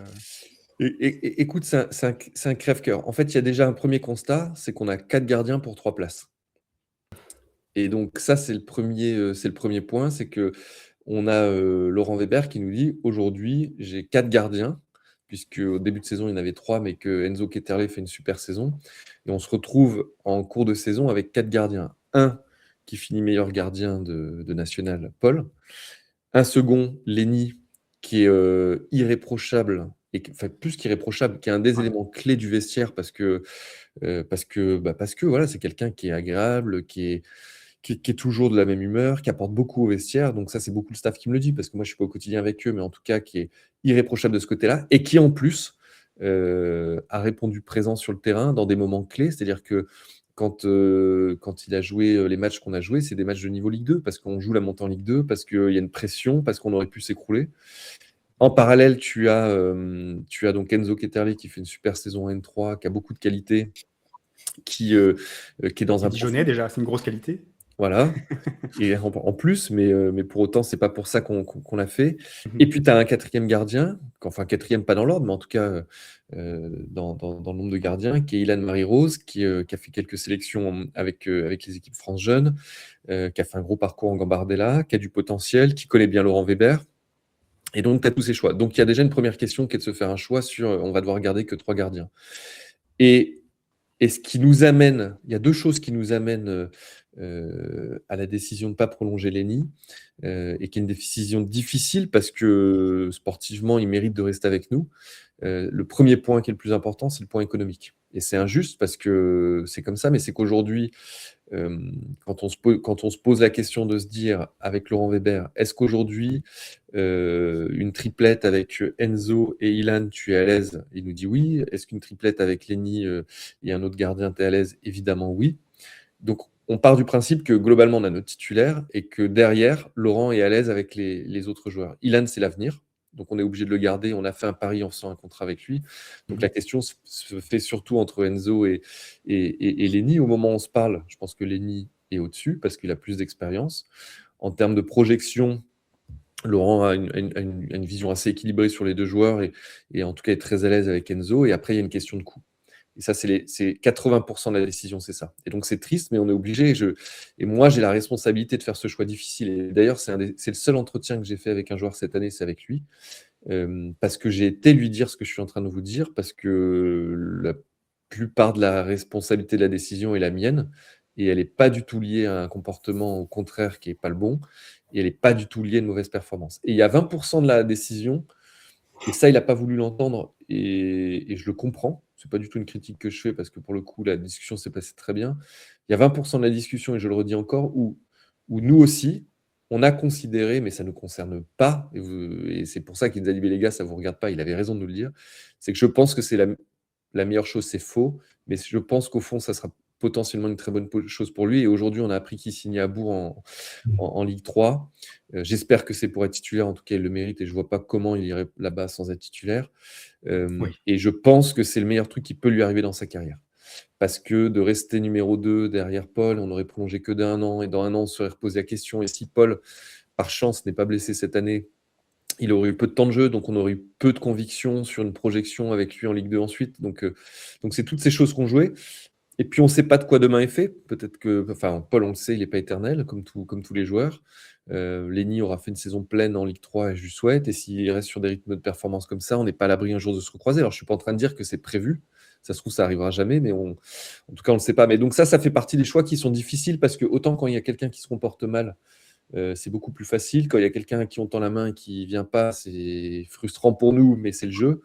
Écoute, c'est un crève-cœur. En fait, il y a déjà un premier constat, c'est qu'on a 4 gardiens pour 3 places. Et donc ça, c'est le premier point, c'est qu'on a Laurent Weber qui nous dit, aujourd'hui, j'ai 4 gardiens, puisque au début de saison, il y en avait 3, mais que Enzo Ketterle fait une super saison. Et on se retrouve en cours de saison avec 4 gardiens. Un qui finit meilleur gardien de National, Paul. Un second, Lenny, qui est irréprochable, et enfin, plus qu'irréprochable, qui est un des éléments clés du vestiaire, parce que voilà, c'est quelqu'un qui est agréable, qui est toujours de la même humeur, qui apporte beaucoup au vestiaire. Donc ça, c'est beaucoup le staff qui me le dit, parce que moi, je ne suis pas au quotidien avec eux, mais en tout cas, qui est irréprochable de ce côté-là, et qui, en plus, a répondu présent sur le terrain dans des moments clés. C'est-à-dire que quand il a joué les matchs qu'on a joués, c'est des matchs de niveau Ligue 2, parce qu'on joue la montée en Ligue 2, parce qu'il y a une pression, parce qu'on aurait pu s'écrouler. En parallèle, tu as donc Enzo Ketterle qui fait une super saison en N3, qui a beaucoup de qualité, qui est dans un... Dijonais déjà, c'est une grosse qualité. Voilà. Et en plus, mais pour autant, c'est pas pour ça qu'on l'a fait. Et puis, tu as un quatrième gardien, enfin quatrième pas dans l'ordre, mais en tout cas dans le nombre de gardiens, qui est Ilan Marie-Rose, qui a fait quelques sélections avec les équipes France Jeunes, qui a fait un gros parcours en Gambardella, qui a du potentiel, qui connaît bien Laurent Weber. Et donc, tu as tous ces choix. Donc, il y a déjà une première question qui est de se faire un choix sur on va devoir garder que 3 gardiens. Et ce qui nous amène, il y a 2 choses qui nous amènent à la décision de ne pas prolonger Lenny, et qui est une décision difficile parce que sportivement, il mérite de rester avec nous. Le premier point qui est le plus important, c'est le point économique. Et c'est injuste parce que c'est comme ça, mais c'est qu'aujourd'hui, quand on se pose la question de se dire, avec Laurent Weber, est-ce qu'aujourd'hui, une triplette avec Enzo et Ilan, tu es à l'aise? Il nous dit oui. Est-ce qu'une triplette avec Lenny et un autre gardien, tu es à l'aise? Évidemment oui. Donc, on part du principe que globalement, on a notre titulaire et que derrière, Laurent est à l'aise avec les autres joueurs. Ilan, c'est l'avenir. Donc, on est obligé de le garder. On a fait un pari en faisant un contrat avec lui. Donc, la question se fait surtout entre Enzo et Lenny. Au moment où on se parle, je pense que Lenny est au-dessus parce qu'il a plus d'expérience. En termes de projection, Laurent a une vision assez équilibrée sur les 2 joueurs et en tout cas est très à l'aise avec Enzo. Et après, il y a une question de coût. Et ça, c'est 80% de la décision, c'est ça. Et donc, c'est triste, mais on est obligé. Et moi, j'ai la responsabilité de faire ce choix difficile. Et d'ailleurs, c'est le seul entretien que j'ai fait avec un joueur cette année, c'est avec lui. Parce que j'ai été lui dire ce que je suis en train de vous dire, parce que la plupart de la responsabilité de la décision est la mienne. Et elle n'est pas du tout liée à un comportement, au contraire, qui n'est pas le bon. Et elle n'est pas du tout liée à une mauvaise performance. Et il y a 20% de la décision, et ça, il n'a pas voulu l'entendre, et je le comprends. Ce n'est pas du tout une critique que je fais, parce que pour le coup, la discussion s'est passée très bien. Il y a 20% de la discussion, et je le redis encore, où nous aussi, on a considéré, mais ça ne nous concerne pas, et c'est pour ça qu'il nous a dit, les gars, ça ne vous regarde pas, il avait raison de nous le dire, c'est que je pense que c'est la meilleure chose, c'est faux, mais je pense qu'au fond, ça sera potentiellement une très bonne chose pour lui. Et aujourd'hui, on a appris qu'il signait à Bourg en Ligue 3. J'espère que c'est pour être titulaire. En tout cas, il le mérite et je ne vois pas comment il irait là-bas sans être titulaire. Oui. Et je pense que c'est le meilleur truc qui peut lui arriver dans sa carrière. Parce que de rester numéro 2 derrière Paul, on n'aurait prolongé que d'1 an. Et dans 1 an, on se serait reposé la question. Et si Paul, par chance, n'est pas blessé cette année, il aurait eu peu de temps de jeu, donc on aurait eu peu de conviction sur une projection avec lui en Ligue 2 ensuite. Donc c'est toutes ces choses qu'on jouait. Et puis, on ne sait pas de quoi demain est fait. Peut-être que, enfin, Paul, on le sait, il n'est pas éternel, comme tous les joueurs. Lenny aura fait une saison pleine en Ligue 3 et je lui souhaite. Et s'il reste sur des rythmes de performance comme ça, on n'est pas à l'abri un jour de se recroiser. Alors, je ne suis pas en train de dire que c'est prévu. Ça se trouve, ça n'arrivera jamais, mais en tout cas, on ne le sait pas. Mais donc ça fait partie des choix qui sont difficiles parce que autant quand il y a quelqu'un qui se comporte mal, c'est beaucoup plus facile. Quand il y a quelqu'un à qui on tend la main et qui ne vient pas, c'est frustrant pour nous, mais c'est le jeu.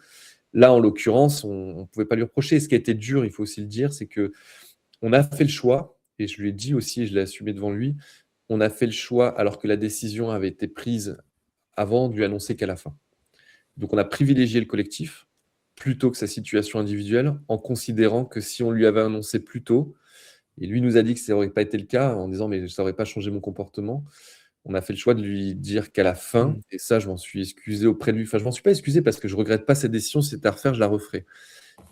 Là, en l'occurrence, on ne pouvait pas lui reprocher. Ce qui a été dur, il faut aussi le dire, c'est qu'on a fait le choix, et je lui ai dit aussi, et je l'ai assumé devant lui, on a fait le choix alors que la décision avait été prise avant de lui annoncer qu'à la fin. Donc, on a privilégié le collectif plutôt que sa situation individuelle, en considérant que si on lui avait annoncé plus tôt, et lui nous a dit que ça n'aurait pas été le cas, en disant « mais ça n'aurait pas changé mon comportement », on a fait le choix de lui dire qu'à la fin, et ça, je m'en suis excusé auprès de lui. Enfin, je ne m'en suis pas excusé parce que je ne regrette pas cette décision. Si c'était à refaire, je la referai.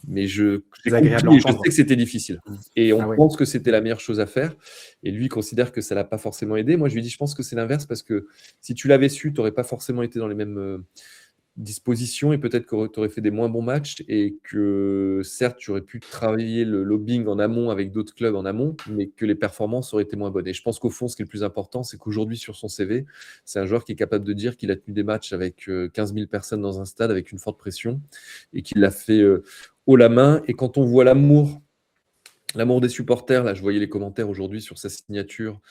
Mais j'ai compris et je sais que c'était difficile. Et on pense que c'était la meilleure chose à faire. Et lui considère que ça ne l'a pas forcément aidé. Moi, je lui dis, je pense que c'est l'inverse parce que si tu l'avais su, tu n'aurais pas forcément été dans les mêmes dispositions et peut-être que tu aurais fait des moins bons matchs et que certes, tu aurais pu travailler le lobbying en amont avec d'autres clubs en amont, mais que les performances auraient été moins bonnes. Et je pense qu'au fond, ce qui est le plus important, c'est qu'aujourd'hui, sur son CV, c'est un joueur qui est capable de dire qu'il a tenu des matchs avec 15 000 personnes dans un stade avec une forte pression et qu'il l'a fait haut la main. Et quand on voit l'amour des supporters, là je voyais les commentaires aujourd'hui sur sa signature,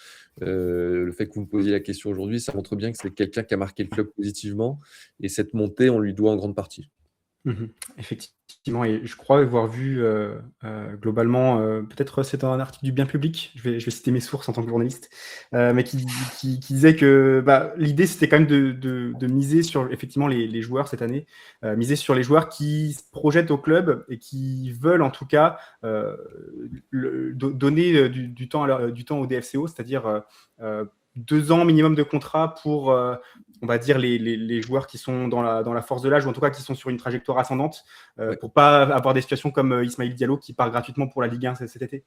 le fait que vous me posiez la question aujourd'hui, ça montre bien que c'est quelqu'un qui a marqué le club positivement et cette montée, on lui doit en grande partie. Effectivement, et je crois avoir vu globalement, peut-être c'est un article du Bien Public, je vais citer mes sources en tant que journaliste, mais qui disait que l'idée c'était quand même de miser sur effectivement les joueurs cette année, miser sur les joueurs qui se projettent au club et qui veulent en tout cas donner du temps au DFCO, c'est-à-dire 2 ans minimum de contrat pour, on va dire, les joueurs qui sont dans la force de l'âge, ou en tout cas qui sont sur une trajectoire ascendante, pour pas avoir des situations comme Ismaïl Diallo qui part gratuitement pour la Ligue 1 cet été.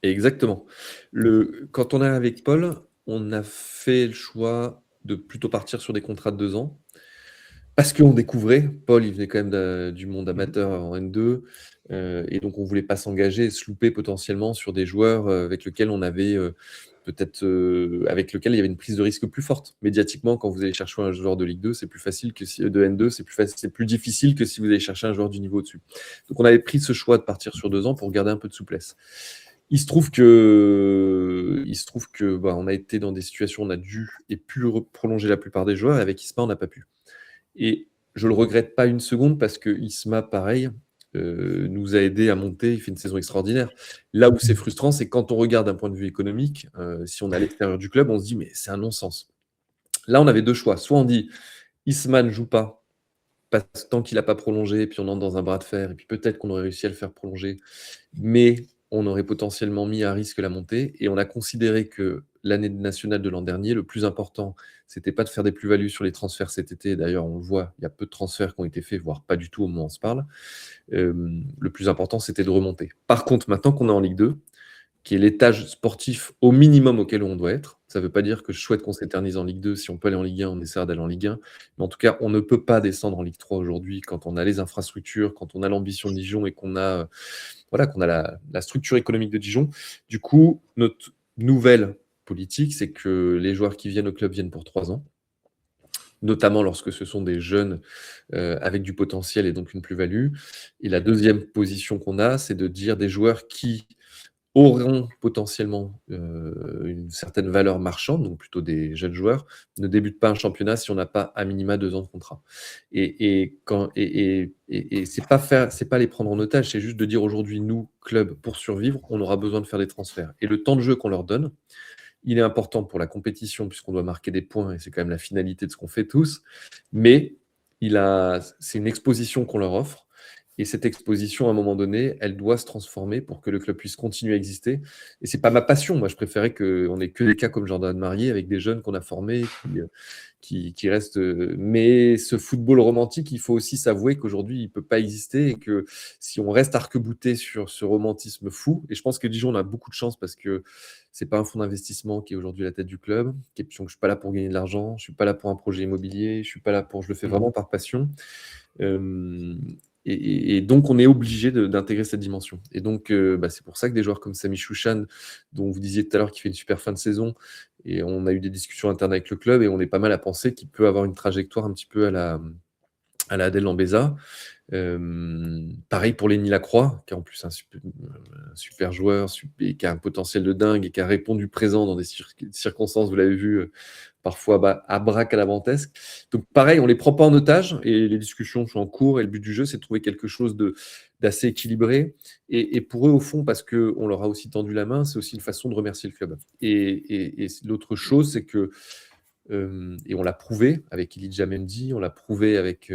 Exactement. Quand on est avec Paul, on a fait le choix de plutôt partir sur des contrats de 2 ans parce qu'on découvrait. Paul, il venait quand même du monde amateur en N2, et donc on voulait pas s'engager et se louper potentiellement sur des joueurs avec lesquels on avait peut-être avec lequel il y avait une prise de risque plus forte. Médiatiquement, quand vous allez chercher un joueur de Ligue 2, c'est plus facile que de N2, c'est plus difficile que si vous allez chercher un joueur du niveau au-dessus. Donc on avait pris ce choix de partir sur 2 ans pour garder un peu de souplesse. Il se trouve que on a été dans des situations où on a dû et pu prolonger la plupart des joueurs, et avec Isma, on n'a pas pu. Et je le regrette pas une seconde parce que Isma, pareil, nous a aidé à monter. Il fait une saison extraordinaire. Là où c'est frustrant, c'est quand on regarde d'un point de vue économique, si on est à l'extérieur du club, on se dit mais c'est un non-sens. Là, on avait 2 choix. Soit on dit Isma ne joue pas tant qu'il n'a pas prolongé, et puis on entre dans un bras de fer, et puis peut-être qu'on aurait réussi à le faire prolonger, mais on aurait potentiellement mis à risque la montée. Et on a considéré que l'année nationale de l'an dernier, le plus important, c'était pas de faire des plus-values sur les transferts cet été. D'ailleurs, on le voit, il y a peu de transferts qui ont été faits, voire pas du tout au moment où on se parle. Le plus important, c'était de remonter. Par contre, maintenant qu'on est en Ligue 2, qui est l'étage sportif au minimum auquel on doit être, ça ne veut pas dire que je souhaite qu'on s'éternise en Ligue 2. Si on peut aller en Ligue 1, on essaiera d'aller en Ligue 1. Mais en tout cas, on ne peut pas descendre en Ligue 3 aujourd'hui quand on a les infrastructures, quand on a l'ambition de Dijon et qu'on a, la structure économique de Dijon. Du coup, notre nouvelle politique, c'est que les joueurs qui viennent au club viennent pour 3 ans, notamment lorsque ce sont des jeunes avec du potentiel et donc une plus-value. Et la deuxième position qu'on a, c'est de dire des joueurs qui auront potentiellement une certaine valeur marchande, donc plutôt des jeunes joueurs, ne débutent pas un championnat si on n'a pas à minima 2 ans de contrat. Et c'est pas les prendre en otage, c'est juste de dire aujourd'hui, nous, club, pour survivre, on aura besoin de faire des transferts. Et le temps de jeu qu'on leur donne, il est important pour la compétition, puisqu'on doit marquer des points, et c'est quand même la finalité de ce qu'on fait tous, mais c'est une exposition qu'on leur offre. Et cette exposition, à un moment donné, elle doit se transformer pour que le club puisse continuer à exister. Et c'est pas ma passion. Moi, je préférais qu'on ait que des cas comme Jordan Marié avec des jeunes qu'on a formés qui restent. Mais ce football romantique, il faut aussi s'avouer qu'aujourd'hui, il peut pas exister et que si on reste arc-bouté sur ce romantisme fou, et je pense que Dijon, on a beaucoup de chance parce que c'est pas un fonds d'investissement qui est aujourd'hui la tête du club. Je suis pas là pour gagner de l'argent. Je suis pas là pour un projet immobilier. Je le fais vraiment par passion. Et donc, on est obligé d'intégrer cette dimension. Et donc, c'est pour ça que des joueurs comme Sami Chouchan, dont vous disiez tout à l'heure qu'il fait une super fin de saison, et on a eu des discussions internes avec le club, et on est pas mal à penser qu'il peut avoir une trajectoire un petit peu à la Adèle Lambeza. Pareil pour Lenny Lacroix, qui est en plus un super joueur, et qui a un potentiel de dingue, et qui a répondu présent dans des circonstances, vous l'avez vu, parfois abracadabantesques. Donc pareil, on les prend pas en otage, et les discussions sont en cours, et le but du jeu, c'est de trouver quelque chose d'assez équilibré. Et pour eux, au fond, parce qu'on leur a aussi tendu la main, c'est aussi une façon de remercier le club. Et l'autre chose, c'est que et on l'a prouvé avec Elijah Mendy, on l'a prouvé avec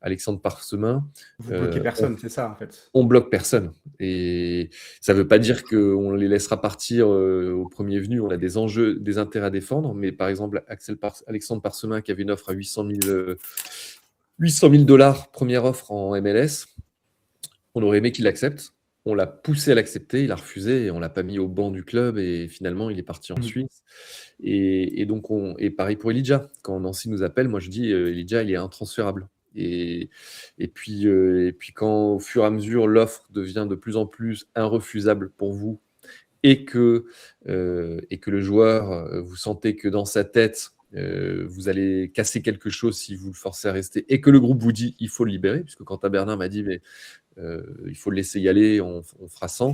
Alexandre Parsemin. Vous bloquez personne, c'est ça en fait. On bloque personne. Et ça ne veut pas dire qu'on les laissera partir au premier venu. On a des enjeux, des intérêts à défendre. Mais par exemple, Alexandre Parsemin qui avait une offre à 800 000 $, première offre en MLS, on aurait aimé qu'il l'accepte. On l'a poussé à l'accepter, il a refusé et on l'a pas mis au banc du club et finalement il est parti en Suisse. Et donc pareil pour Elijah. Quand Nancy nous appelle, moi je dis Elijah il est intransférable. Et puis quand au fur et à mesure l'offre devient de plus en plus irrefusable pour vous et que le joueur, vous sentez que dans sa tête vous allez casser quelque chose si vous le forcez à rester et que le groupe vous dit il faut le libérer, puisque Quentin Bernard m'a dit mais il faut le laisser y aller, on fera 100.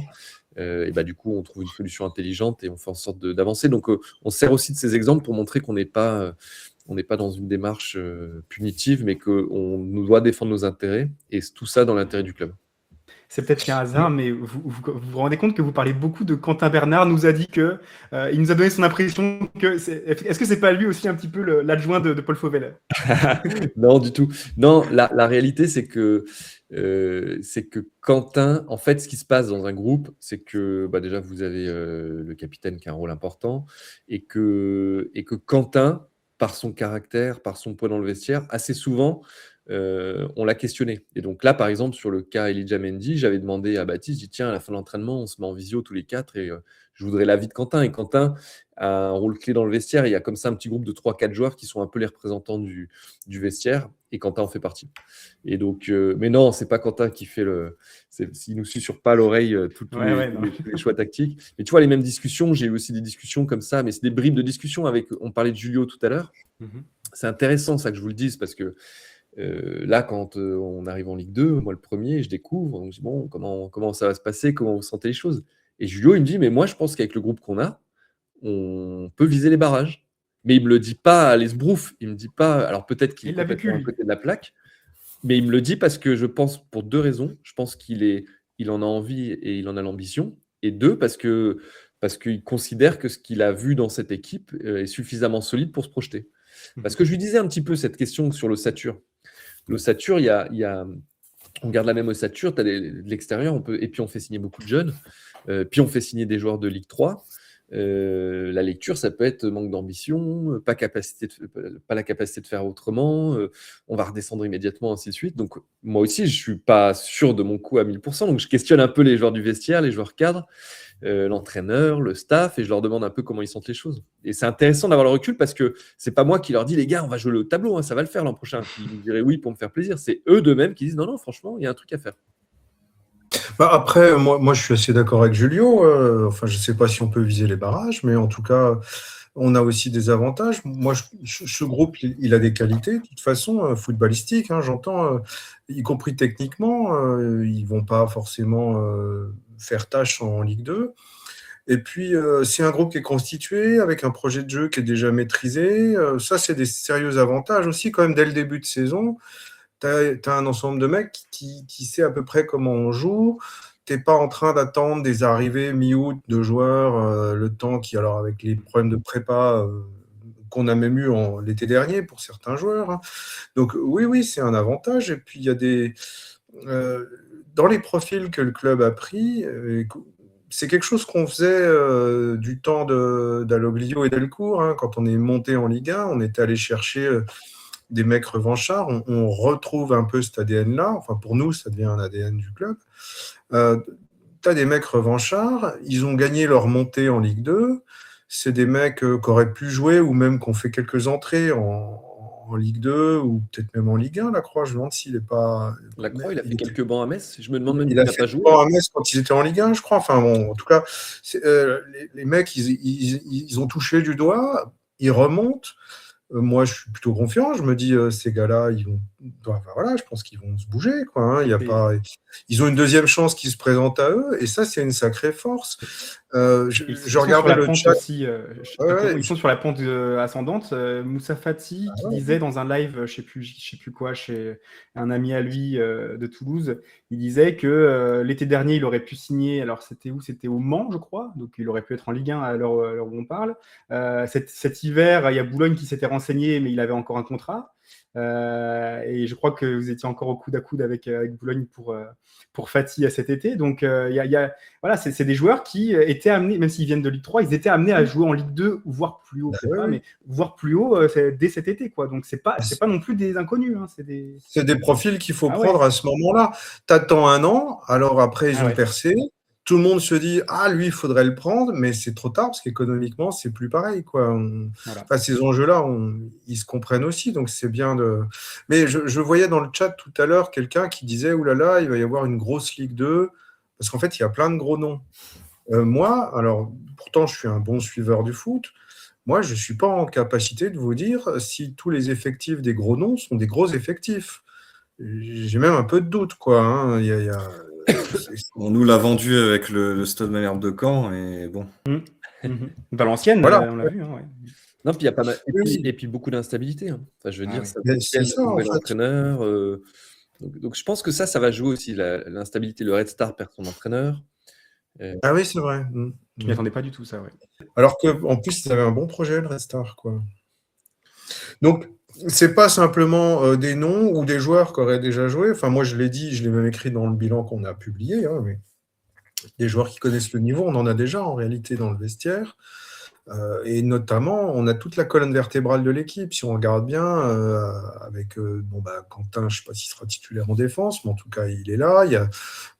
Et du coup, on trouve une solution intelligente et on fait en sorte d'avancer. Donc, on sert aussi de ces exemples pour montrer qu'on n'est pas dans une démarche punitive, mais qu'on nous doit défendre nos intérêts et tout ça dans l'intérêt du club. C'est peut-être qu'un hasard, mais vous rendez compte que vous parlez beaucoup de Quentin Bernard, nous a dit que il nous a donné son impression que est-ce que c'est pas lui aussi un petit peu l'adjoint de Paul Fauvel? Non, du tout. Non, la réalité, c'est que Quentin, en fait, ce qui se passe dans un groupe, c'est que déjà, vous avez le capitaine qui a un rôle important et que Quentin, par son caractère, par son poids dans le vestiaire, assez souvent, on l'a questionné. Et donc là, par exemple, sur le cas Elijah Mendy, j'avais demandé à Baptiste, je dis tiens, à la fin de l'entraînement, on se met en visio tous les 4 et je voudrais l'avis de Quentin. Et Quentin a un rôle clé dans le vestiaire. Il y a comme ça un petit groupe de 3-4 joueurs qui sont un peu les représentants du vestiaire et Quentin en fait partie. Et donc, mais non, c'est pas Quentin qui fait il nous suit sur pas l'oreille tous les choix tactiques. Mais tu vois, les mêmes discussions, j'ai eu aussi des discussions comme ça, mais c'est des bribes de discussion on parlait de Julio tout à l'heure. C'est intéressant ça que je vous le dise parce que là, quand on arrive en Ligue 2, moi le premier, je découvre, on me dit bon, comment ça va se passer, comment vous sentez les choses? Et Julio, il me dit, mais moi je pense qu'avec le groupe qu'on a, on peut viser les barrages. Mais il me le dit pas à l'esbrouf, il me dit pas, alors peut-être qu'il est complètement à côté de la plaque, mais il me le dit parce que je pense pour 2 raisons. Je pense qu'il en a envie et il en a l'ambition. Et 2, parce qu'il considère que ce qu'il a vu dans cette équipe est suffisamment solide pour se projeter. Parce que je lui disais un petit peu cette question sur l'ossature. L'ossature, on garde la même ossature, tu as de l'extérieur, et puis on fait signer beaucoup de jeunes, puis on fait signer des joueurs de Ligue 3. La lecture, ça peut être manque d'ambition, pas la capacité de faire autrement, on va redescendre immédiatement, ainsi de suite. Donc moi aussi, je suis pas sûr de mon coup à 1000%, donc je questionne un peu les joueurs du vestiaire, les joueurs cadres, l'entraîneur, le staff, et je leur demande un peu comment ils sentent les choses. Et c'est intéressant d'avoir le recul parce que c'est pas moi qui leur dis les gars, on va jouer le tableau, hein, ça va le faire l'an prochain. Ils me diraient oui pour me faire plaisir. C'est eux d'eux-mêmes qui disent non, franchement, il y a un truc à faire. Après, moi, je suis assez d'accord avec Julio. Enfin, je ne sais pas si on peut viser les barrages, mais en tout cas, on a aussi des avantages. Moi, ce groupe, il a des qualités, de toute façon, footballistiques, hein, j'entends, y compris techniquement. Ils ne vont pas forcément faire tâche en Ligue 2. Et puis, c'est un groupe qui est constitué avec un projet de jeu qui est déjà maîtrisé. Ça, c'est des sérieux avantages aussi, quand même, dès le début de saison. Tu as un ensemble de mecs qui sait à peu près comment on joue. Tu n'es pas en train d'attendre des arrivées mi-août de joueurs, le temps qui, alors avec les problèmes de prépa qu'on a même eu l'été dernier pour certains joueurs. Hein. Donc oui, c'est un avantage. Et puis il y a dans les profils que le club a pris, c'est quelque chose qu'on faisait du temps d'Aloglio et Delcourt. Hein, quand on est monté en Ligue 1, on était allé chercher des mecs revanchards, on retrouve un peu cet ADN-là. Enfin, pour nous, ça devient un ADN du club. Tu as des mecs revanchards, ils ont gagné leur montée en Ligue 2. C'est des mecs qui auraient pu jouer ou même qui ont fait quelques entrées en Ligue 2 ou peut-être même en Ligue 1, la Croix. Je me demande s'il n'est pas. La Croix, il a fait quelques bancs à Metz. Je me demande même s'il n'a pas joué. Il a fait bancs à Metz quand ils étaient en Ligue 1, je crois. Enfin, bon, en tout cas, les mecs, ils ont touché du doigt, ils remontent. Moi, je suis plutôt confiant. Je me dis, ces gars-là, voilà, je pense qu'ils vont se bouger, quoi. Hein. Ils ont une deuxième chance qui se présente à eux, et ça, c'est une sacrée force. Je regardais le chat aussi. Ils sont sur la pente ascendante. Moussa Fati qui disait dans un live, je sais plus quoi, chez un ami à lui de Toulouse, il disait que l'été dernier, il aurait pu signer. Alors, c'était où? C'était au Mans, je crois. Donc, il aurait pu être en Ligue 1 à l'heure où on parle. Cet hiver, il y a Boulogne qui s'était renseigné, mais il avait encore un contrat. Et je crois que vous étiez encore au coude à coude avec Boulogne pour Fati à cet été. Donc, voilà, c'est des joueurs qui étaient amenés, même s'ils viennent de Ligue 3, ils étaient amenés à jouer en Ligue 2, voire plus haut, mais voire plus haut dès cet été, quoi. Donc, c'est pas non plus des inconnus. Hein, c'est des profils qu'il faut prendre à ce moment-là. T'attends un an, alors après, ils ont percé. Tout le monde se dit lui, il faudrait le prendre, mais c'est trop tard parce qu'économiquement, c'est plus pareil, quoi. Enfin, ces enjeux-là, ils se comprennent aussi, donc c'est bien de. Mais je voyais dans le chat tout à l'heure quelqu'un qui disait oulala, il va y avoir une grosse Ligue 2, parce qu'en fait, il y a plein de gros noms. Moi, alors, pourtant, je suis un bon suiveur du foot. Moi, je ne suis pas en capacité de vous dire si tous les effectifs des gros noms sont des gros effectifs. J'ai même un peu de doute, quoi. Hein. On nous l'a vendu avec le Stade Malherbe de Caen, et bon. Valenciennes, voilà. On l'a vu. Hein, non, puis il y a pas mal. Et puis beaucoup d'instabilité. Hein. Enfin, je veux dire, c'est ça, en fait. Entraîneur. Donc, je pense que ça va jouer aussi, l'instabilité. Le Red Star perd son entraîneur. Ah oui, c'est vrai. Je m'y attendais pas du tout, ça, ouais. Alors qu'en plus, ils avaient un bon projet, le Red Star, quoi. Donc, c'est pas simplement des noms ou des joueurs qui auraient déjà joué. Enfin, moi, je l'ai dit, je l'ai même écrit dans le bilan qu'on a publié. Hein, mais des joueurs qui connaissent le niveau, on en a déjà en réalité dans le vestiaire. Et notamment, on a toute la colonne vertébrale de l'équipe. Si on regarde bien, avec Quentin, je ne sais pas s'il sera titulaire en défense, mais en tout cas, il est là. Il y a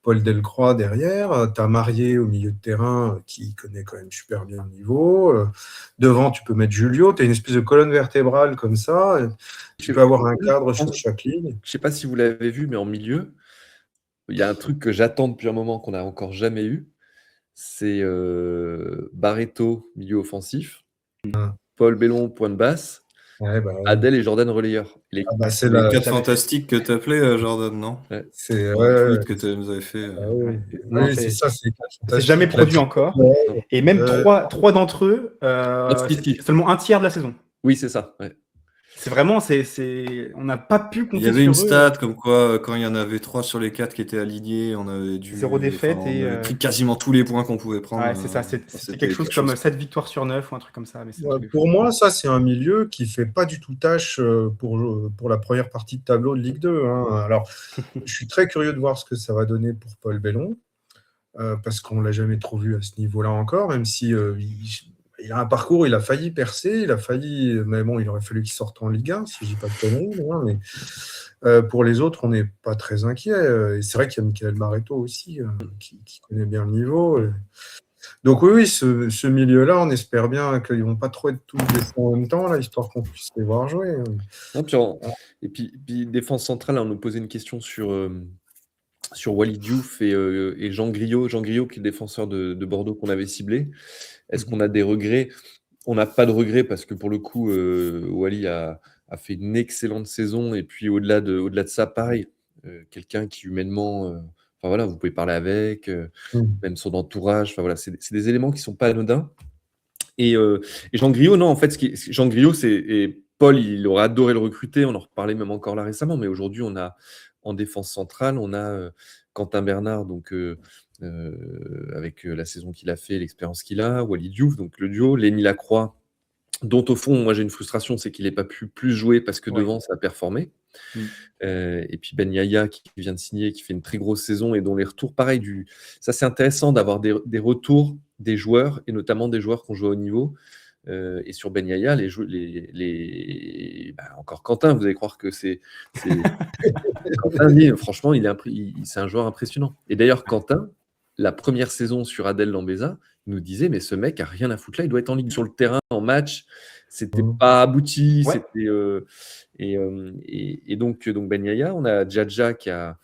Paul Delcroix derrière. Tu as Marié au milieu de terrain qui connaît quand même super bien le niveau. Devant, tu peux mettre Julio. Tu as une espèce de colonne vertébrale comme ça. Tu peux avoir un cadre sur chaque ligne. Je ne sais pas si vous l'avez vu, mais en milieu, il y a un truc que j'attends depuis un moment qu'on n'a encore jamais eu. C'est Barreto, milieu offensif, Paul Bellon, point de basse, Ouais, Adel et Jordan relayeur. c'est Les la- 4 fantastiques que tu appelais, Jordan, non? c'est Un ouais, tweet que tu nous avais fait. oui, Non, c'est ça. C'est C'est jamais produit encore. Et même trois d'entre eux, Titi. c'est seulement un tiers de la saison. Oui, c'est ça. Ouais. C'est vraiment, on n'a pas pu compter Il y avait sur une eux. stat comme quoi, quand il y en avait 3 sur les 4 qui étaient alignés, on avait dû. 0 défaite on et, avait pris quasiment tous les points qu'on pouvait prendre. Ouais, c'est ça. C'était C'était quelque chose comme 7 victoires sur 9 ou un truc comme ça. Mais c'est un truc de Pour fou. moi, ça, c'est un milieu qui fait pas du tout tâche pour la première partie de tableau de Ligue 2. Hein. Alors, je suis très curieux de voir ce que ça va donner pour Paul Bellon, parce qu'on l'a jamais trop vu à ce niveau-là encore, même si il a un parcours, il a failli percer, mais bon, il aurait fallu qu'il sorte en Ligue 1, si je dis pas de conneries. Hein, mais pour les autres, on n'est pas très inquiet. Et c'est vrai qu'il y a Michael Barreto aussi, qui connaît bien le niveau. Donc oui, ce milieu-là, on espère bien qu'ils vont pas trop être tous défendus en même temps, là, histoire qu'on puisse les voir jouer. Non, et puis défense centrale, on nous posait une question sur Walid Diouf et Jean Griot. Jean Griot, qui est le défenseur de Bordeaux qu'on avait ciblé. Est-ce qu'on a des regrets? On n'a pas de regrets parce que pour le coup, Wally a fait une excellente saison. Et puis au-delà de ça, pareil, quelqu'un qui humainement, enfin voilà, vous pouvez parler avec, même son entourage. Enfin voilà, c'est des éléments qui sont pas anodins. Et Jean Griot, non, en fait, Jean Griot, et Paul, il aurait adoré le recruter. On en reparlait même encore là récemment. Mais aujourd'hui, on a en défense centrale, on a Quentin Bernard, donc avec la saison qu'il a fait, l'expérience qu'il a, Walid Diouf, donc le duo, Lenny Lacroix, dont au fond, moi j'ai une frustration, c'est qu'il n'ait pas pu plus jouer parce que devant ça a performé. Et puis Ben Yaya qui vient de signer, qui fait une très grosse saison et dont les retours, pareil, ça c'est intéressant d'avoir des retours des joueurs et notamment des joueurs qui ont joué au niveau. Et sur Ben Yaya, encore Quentin, vous allez croire que c'est Quentin dit, franchement, c'est un joueur impressionnant. Et d'ailleurs, Quentin, la première saison sur Adel Lambeza, nous disait, mais ce mec a rien à foutre là, il doit être en ligne sur le terrain, en match, c'était pas abouti, Ouais. c'était et donc Ben Yaya, on a Djadja qui a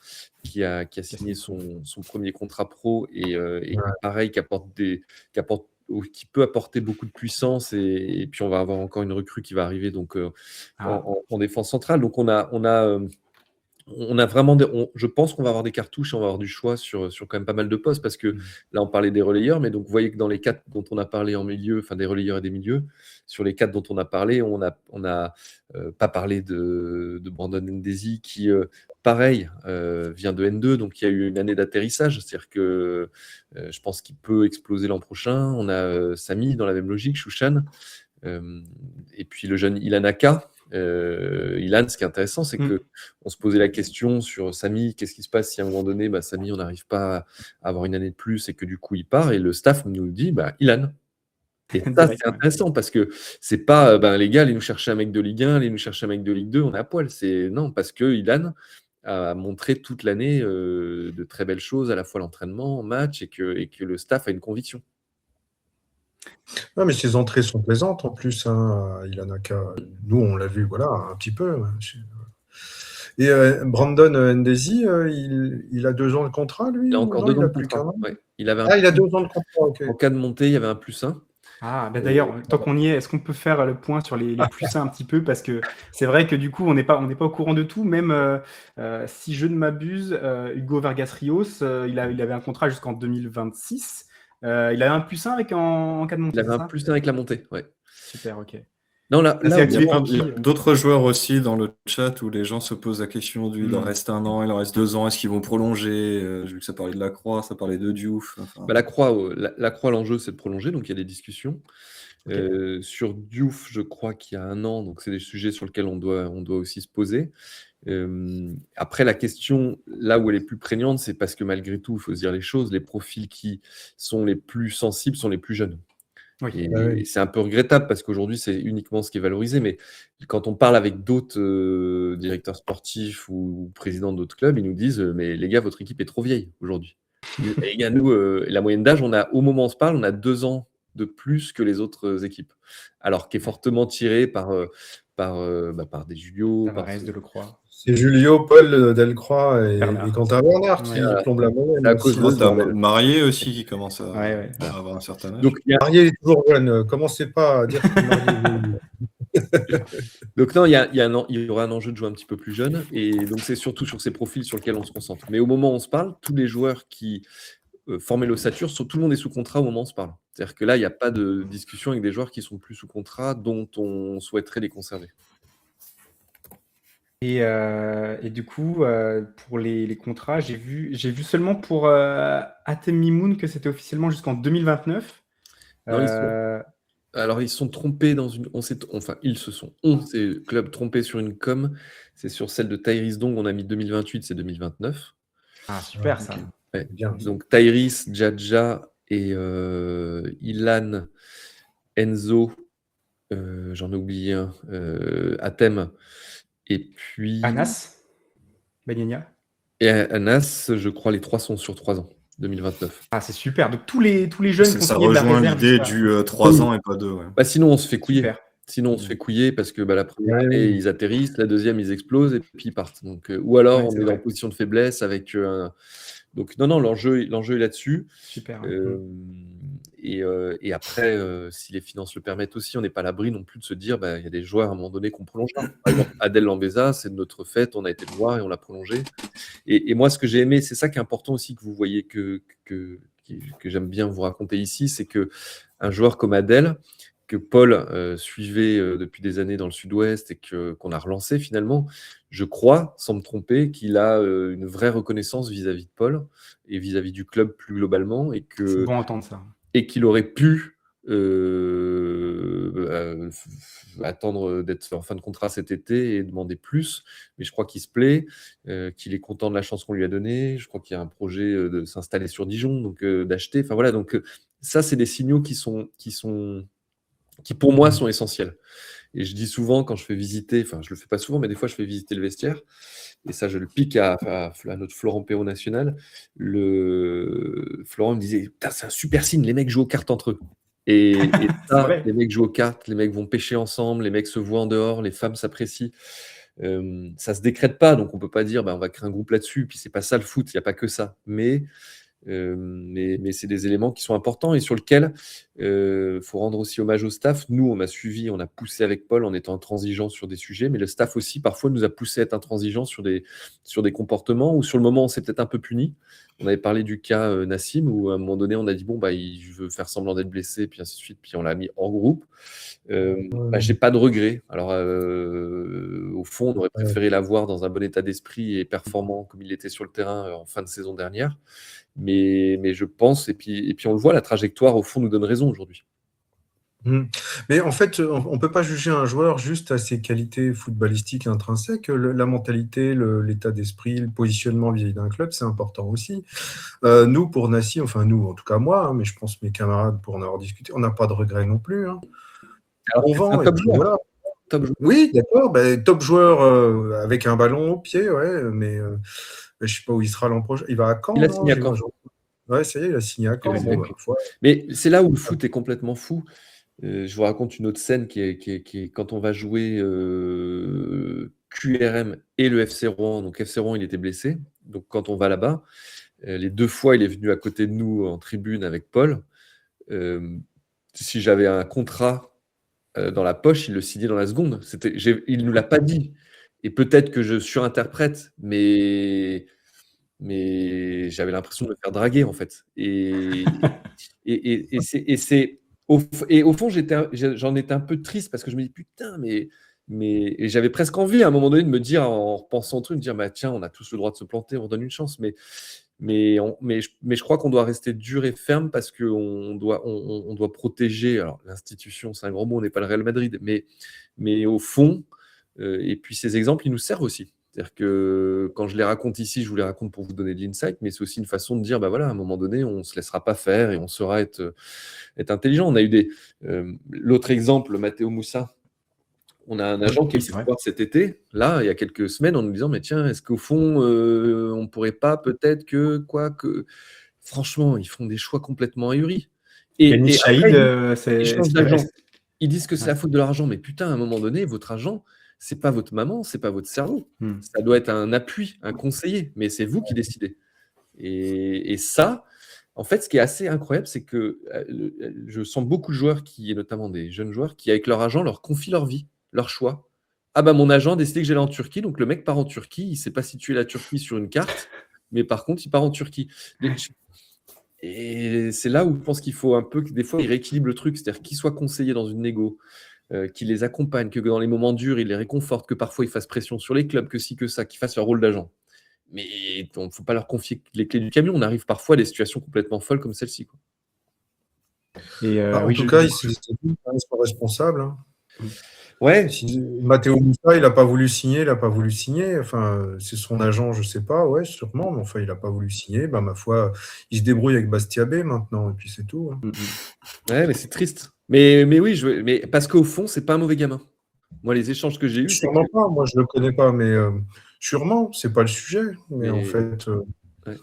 signé son premier contrat pro et pareil qui peut apporter beaucoup de puissance et puis on va avoir encore une recrue qui va arriver donc en défense centrale. Donc on a vraiment je pense qu'on va avoir des cartouches, on va avoir du choix sur quand même pas mal de postes parce que là on parlait des relayeurs, mais donc vous voyez que dans les 4 dont on a parlé en milieu, enfin des relayeurs et des milieux, sur les 4 dont on a parlé, on a pas parlé de Brandon Ndesi qui pareil vient de N2, donc il y a eu une année d'atterrissage, c'est-à-dire que je pense qu'il peut exploser l'an prochain. On a Samy dans la même logique, Chouchan, et puis le jeune Ilan Aka. Ilan, ce qui est intéressant, c'est que on se posait la question sur Samy, qu'est-ce qui se passe si à un moment donné, Samy, on n'arrive pas à avoir une année de plus et que du coup il part, et le staff nous dit Ilan. Et ça, c'est intéressant parce que c'est pas les gars, allez nous chercher un mec de Ligue 1, allez nous chercher un mec de Ligue 2, on est à poil. Non, parce que Ilan a montré toute l'année de très belles choses, à la fois l'entraînement, en match, et que le staff a une conviction. Non, mais ses entrées sont plaisantes en plus. Ilan Aka, nous, on l'a vu, voilà, un petit peu. Et Brandon Ndesi, il a 2 ans de contrat, lui? Il a encore 2 ans de contrat. Ouais. Il a 2 ans de contrat, ok. En cas de montée, il y avait un +1. D'ailleurs, tant qu'on y est, est-ce qu'on peut faire le point sur les +1 un petit peu? Parce que c'est vrai que du coup, on n'est pas au courant de tout. Même si je ne m'abuse, Hugo Vargas Rios, il avait un contrat jusqu'en 2026. Il avait un +1 en cas de montée. Il avait un +1 avec la montée, ouais. Super, ok. Non, là, il y a d'autres joueurs aussi dans le chat où les gens se posent la question il leur reste 1 an, il leur reste 2 ans, est-ce qu'ils vont prolonger? J'ai vu que ça parlait de Lacroix, ça parlait de Diouf. Lacroix, l'enjeu, c'est de prolonger, donc il y a des discussions. Okay. Sur Diouf, je crois qu'il y a 1 an, donc c'est des sujets sur lesquels on doit aussi se poser. Après, la question, là où elle est plus prégnante, c'est parce que malgré tout, il faut se dire les choses, les profils qui sont les plus sensibles sont les plus jeunes. Oui. Et c'est un peu regrettable parce qu'aujourd'hui, c'est uniquement ce qui est valorisé. Mais quand on parle avec d'autres directeurs sportifs ou présidents d'autres clubs, ils nous disent mais les gars, votre équipe est trop vieille aujourd'hui. Et les gars, nous, la moyenne d'âge, au moment où on se parle, on a 2 ans de plus que les autres équipes. Alors qui est fortement tiré par des Julio, par Tavares, Delacroix. C'est Julio, Paul, Delcroix et Bernard. Quentin Bernard qui Ouais. plombent la moyenne. C'est à cause aussi. de L'autre, t'as bordel. Marié aussi qui commence à Ouais. avoir un certain âge. Donc, il y a- Marié est toujours jeune. Commencez pas à dire que Marié Donc non, il y aura un enjeu de jouer un petit peu plus jeune, et donc c'est surtout sur ces profils sur lesquels on se concentre. Mais au moment où on se parle, tous les joueurs qui formaient l'ossature, tout le monde est sous contrat au moment où on se parle. C'est-à-dire que là, il n'y a pas de discussion avec des joueurs qui sont plus sous contrat, dont on souhaiterait les conserver. Et du coup, pour les contrats, j'ai vu seulement pour Atem Mimoun que c'était officiellement jusqu'en 2029. Non, Alors, ils se sont trompés on s'est club trompé sur une com. C'est sur celle de Tyrese Dong, on a mis 2028, c'est 2029. Ah, super ça. Ouais. Bien. Donc Tyrese, Djadja et Ilan, Enzo, j'en ai oublié un, Atem, et puis Anas Bagnaia. et Anas, je crois les 3 sont sur 3 ans, 2029. Ah, c'est super. Donc tous les jeunes Ça conseillers de la rejoint réserve. l'idée jusqu'à- du 3 ans et pas 2. Ouais. Bah, sinon on se fait couiller. Super. Sinon, on se fait couiller parce que la première Ouais, année, oui. ils atterrissent, la deuxième, ils explosent et puis ils partent. Donc, ou alors, Ouais, on c'est est vrai. en position de faiblesse avec un. Donc, non, l'enjeu est là-dessus. Super. Et après, si les finances le permettent aussi, on n'est pas à l'abri non plus de se dire il y a des joueurs à un moment donné qu'on prolongera. Par exemple, Adel Lambeza, c'est de notre fête, on a été le voir et on l'a prolongé. Et moi, ce que j'ai aimé, c'est ça qui est important aussi que vous voyez que j'aime bien vous raconter ici, c'est qu'un joueur comme Adel, que Paul suivait depuis des années dans le Sud-Ouest et qu'on a relancé finalement, je crois, sans me tromper, qu'il a une vraie reconnaissance vis-à-vis de Paul et vis-à-vis du club plus globalement, et C'est bon d'entendre ça. qu'il aurait pu attendre d'être en fin de contrat cet été et demander plus. Mais je crois qu'il se plaît, qu'il est content de la chance qu'on lui a donnée. Je crois qu'il y a un projet de s'installer sur Dijon, donc d'acheter. Enfin voilà, donc ça, c'est des signaux qui pour moi sont essentiels. Et je dis souvent quand je fais visiter, enfin je le fais pas souvent, mais des fois je fais visiter le vestiaire, et ça je le pique à notre Florent Péo national. Florent me disait, putain, c'est un super signe, les mecs jouent aux cartes entre eux. Et ça, vrai. les mecs jouent aux cartes, les mecs vont pêcher ensemble, les mecs se voient en dehors, les femmes s'apprécient. Ça se décrète pas, donc on peut pas dire on va créer un groupe là-dessus, puis c'est pas ça le foot, il n'y a pas que ça. Mais c'est des éléments qui sont importants et sur lesquels faut rendre aussi hommage au staff. Nous, on a suivi, on a poussé avec Paul en étant intransigeant sur des sujets, mais le staff aussi parfois nous a poussé à être intransigeant sur des comportements, ou sur le moment on s'est peut-être un peu puni. On avait parlé du cas Nassim, où à un moment donné on a dit il veut faire semblant d'être blessé, puis ainsi de suite, puis on l'a mis hors groupe. J'ai pas de regret. Alors au fond, on aurait préféré l'avoir dans un bon état d'esprit et performant comme il était sur le terrain en fin de saison dernière. Mais je pense, et puis on le voit, la trajectoire au fond nous donne raison aujourd'hui. Mais en fait, on ne peut pas juger un joueur juste à ses qualités footballistiques intrinsèques. La mentalité, l'état d'esprit, le positionnement vis-à-vis d'un club, c'est important aussi. Nous, pour Nassi, enfin nous, en tout cas moi, mais je pense mes camarades pour en avoir discuté, on n'a pas de regrets non plus. Alors, on vend, un top et puis joueur. voilà. Top joueur. Oui, d'accord, top joueur avec un ballon au pied, ouais, mais je ne sais pas où il sera l'an prochain. Il va à Caen. Il a signé à Caen. Ouais, ça y est, il a signé à Caen. Mais c'est là où le foot est complètement fou. Je vous raconte une autre scène qui est quand on va jouer QRM et le FC Rouen. Donc FC Rouen, il était blessé. Donc quand on va là-bas, les 2 fois, il est venu à côté de nous en tribune avec Paul. Si j'avais un contrat dans la poche, il le signait dans la seconde. Il ne nous l'a pas dit. Et peut-être que je surinterprète, mais j'avais l'impression de me faire draguer en fait. Et au fond, j'en étais un peu triste parce que je me dis putain, mais et j'avais presque envie à un moment donné de me dire, en repensant au truc, de dire tiens, on a tous le droit de se planter, on donne une chance. Mais je crois qu'on doit rester dur et ferme parce qu'on doit protéger. Alors l'institution, c'est un grand mot, on n'est pas le Real Madrid, mais au fond, et puis ces exemples, ils nous servent aussi. C'est-à-dire que quand je les raconte ici, je vous les raconte pour vous donner de l'insight, mais c'est aussi une façon de dire, bah voilà, à un moment donné, on ne se laissera pas faire et on saura être intelligent. On a eu l'autre exemple, Matteo Moussa. On a un agent qui est Oui, c'est venu vrai. voir cet été, là, il y a quelques semaines, en nous disant, mais tiens, est-ce qu'au fond, on ne pourrait pas peut-être que. Franchement, ils font des choix complètement ahuris. Yanis Et Chaïd, après, ils est-ce changent qu'il d'agent. reste Ils disent que c'est Ouais. la faute de l'argent, mais putain, à un moment donné, votre agent, c'est pas votre maman, c'est pas votre cerveau. Hmm. Ça doit être un appui, un conseiller, mais c'est vous qui décidez. Et ça, en fait, ce qui est assez incroyable, c'est que je sens beaucoup de joueurs, et notamment des jeunes joueurs, qui, avec leur agent, leur confient leur vie, leur choix. Ah bah mon agent a décidé que j'allais en Turquie, donc le mec part en Turquie, il ne sait pas situer la Turquie sur une carte, mais par contre, il part en Turquie. Et c'est là où je pense qu'il faut un peu que des fois, il rééquilibre le truc, c'est-à-dire qu'il soit conseillé dans une négo, qu'il les accompagne, que dans les moments durs, il les réconforte, que parfois il fasse pression sur les clubs, que ci, que ça, qu'il fasse leur rôle d'agent. Mais il ne faut pas leur confier les clés du camion. On arrive parfois à des situations complètement folles comme celle-ci, quoi. Et En oui, tout cas, ils sont responsables. Hein. Ouais, Matteo Moussa, il n'a pas voulu signer, il n'a pas voulu signer. Enfin, c'est son agent, je ne sais pas, ouais, sûrement, mais enfin, il n'a pas voulu signer. Ben, ma foi, il se débrouille avec Bastiabé maintenant, et puis c'est tout. Hein. ouais, mais c'est triste. Mais oui, mais parce qu'au fond, c'est pas un mauvais gamin. Moi, les échanges que j'ai eus, c'est Sûrement que. pas, moi je ne le connais pas, mais sûrement, c'est pas le sujet. Mais en Mais- fait, Ouais.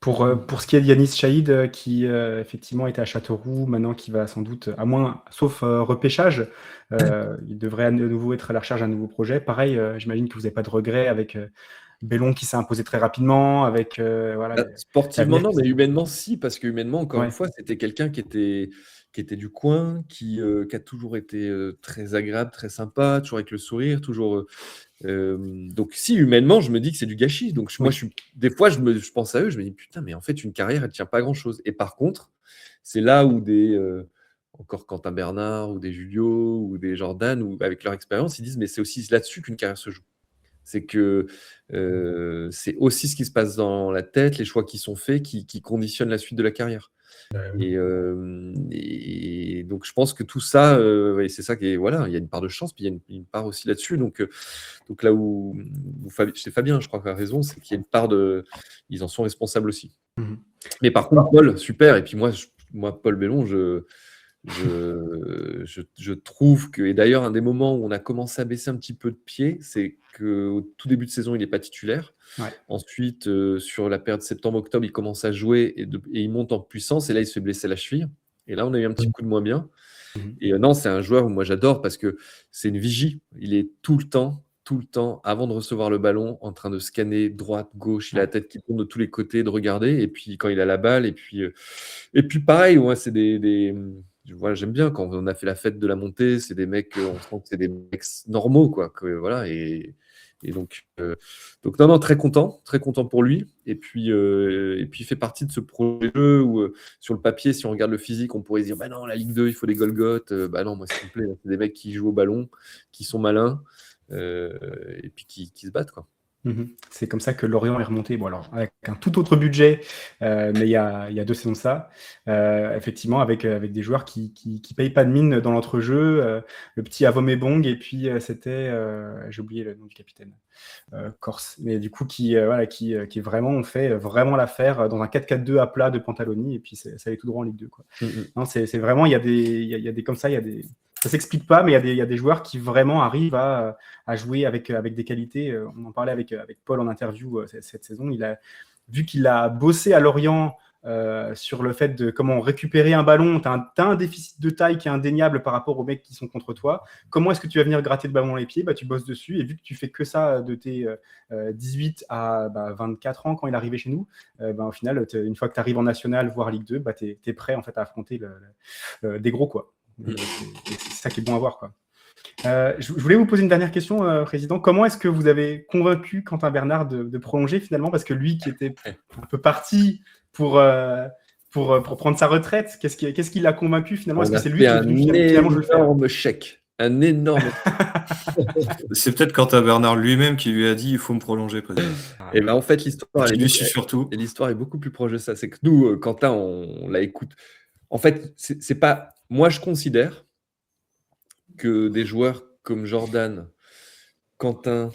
Pour ce qui est de Yanis Chaïd, qui effectivement était à Châteauroux, maintenant qui va sans doute, à moins, sauf repêchage, il devrait de nouveau être à la recherche d'un nouveau projet. Pareil, j'imagine que vous n'avez pas de regrets avec Bellon qui s'est imposé très rapidement, avec voilà. Sportivement, non, l'avenir mais humainement, si, parce que humainement, encore Ouais. une fois, c'était quelqu'un qui était du coin, qui a toujours été très agréable, très sympa, toujours avec le sourire, toujours. Donc, si humainement, je me dis que c'est du gâchis. Donc, moi, des fois, je pense à eux, je me dis putain, mais en fait, une carrière, elle tient pas à grand chose. Et par contre, c'est là où encore Quentin Bernard ou des Julio ou des Jordan, ou avec leur expérience, ils disent mais c'est aussi là-dessus qu'une carrière se joue. C'est que c'est aussi ce qui se passe dans la tête, les choix qui sont faits, qui conditionnent la suite de la carrière. Et donc, je pense que tout ça, ouais, c'est ça qui est, voilà, il y a une part de chance, puis il y a une part aussi là-dessus. Donc là où c'est Fabien, je crois, qui a raison, c'est qu'il y a une part ils en sont responsables aussi. Mhm. Mais par contre, Paul, super. Et puis moi, Paul Bellon, je trouve que, et d'ailleurs, un des moments où on a commencé à baisser un petit peu de pied, c'est qu'au tout début de saison, il n'est pas titulaire. Ouais. Ensuite, sur la période septembre-octobre, il commence à jouer et il monte en puissance. Et là, il se fait blesser la cheville. Et là, on a eu un petit coup de moins bien. Et non, c'est un joueur où moi j'adore parce que c'est une vigie. Il est tout le temps, avant de recevoir le ballon, en train de scanner droite, gauche. Il a la tête qui tourne de tous les côtés, de regarder. Et puis quand il a la balle, et puis pareil, ouais, c'est voilà, j'aime bien quand on a fait la fête de la montée, c'est des mecs, on sent que c'est des mecs normaux, quoi. Voilà, et donc non, très content pour lui. Et puis il fait partie de ce projet de jeu où sur le papier, si on regarde le physique, on pourrait se dire bah non, la Ligue 2, il faut des Golgoth. Bah non, moi s'il me plaît, là, c'est des mecs qui jouent au ballon, qui sont malins, et puis qui se battent, quoi. C'est comme ça que Lorient est remonté. Bon, alors, avec un tout autre budget, mais il y a 2 saisons de ça. Effectivement, avec des joueurs qui payent pas de mine dans l'entrejeu. Le petit Avomebong, et puis c'était, j'ai oublié le nom du capitaine, Corse. Mais du coup, qui est vraiment, on fait vraiment l'affaire dans un 4-4-2 à plat de Pantaloni, et puis ça allait tout droit en Ligue 2, quoi. Non, c'est vraiment, il y a des comme ça, ça s'explique pas, mais il y a des joueurs qui vraiment arrivent à jouer avec des qualités. On en parlait avec Paul en interview cette saison. Vu qu'il a bossé à Lorient sur le fait de comment récupérer un ballon, tu as un déficit de taille qui est indéniable par rapport aux mecs qui sont contre toi. Comment est-ce que tu vas venir gratter le ballon dans les pieds? Tu bosses dessus, et vu que tu fais que ça de tes 18 à 24 ans quand il est arrivé chez nous, au final, une fois que tu arrives en National, voire Ligue 2, tu es prêt en fait à affronter des gros, quoi. C'est ça qui est bon à voir, quoi. Je voulais vous poser une dernière question, Président. Comment est-ce que vous avez convaincu Quentin Bernard de prolonger finalement? Parce que lui qui était un peu parti pour prendre sa retraite, qu'est-ce qui l'a convaincu finalement? Est-ce que c'est lui qui est venu finalement le faire? Énorme chèque. Un énorme. C'est peut-être Quentin Bernard lui-même qui lui a dit il faut me prolonger, président. Et ben en fait, l'histoire surtout. Et l'histoire est beaucoup plus proche de ça. C'est que nous, Quentin, on la écoute. En fait, c'est pas. Moi, je considère que des joueurs comme Jordan, Quentin,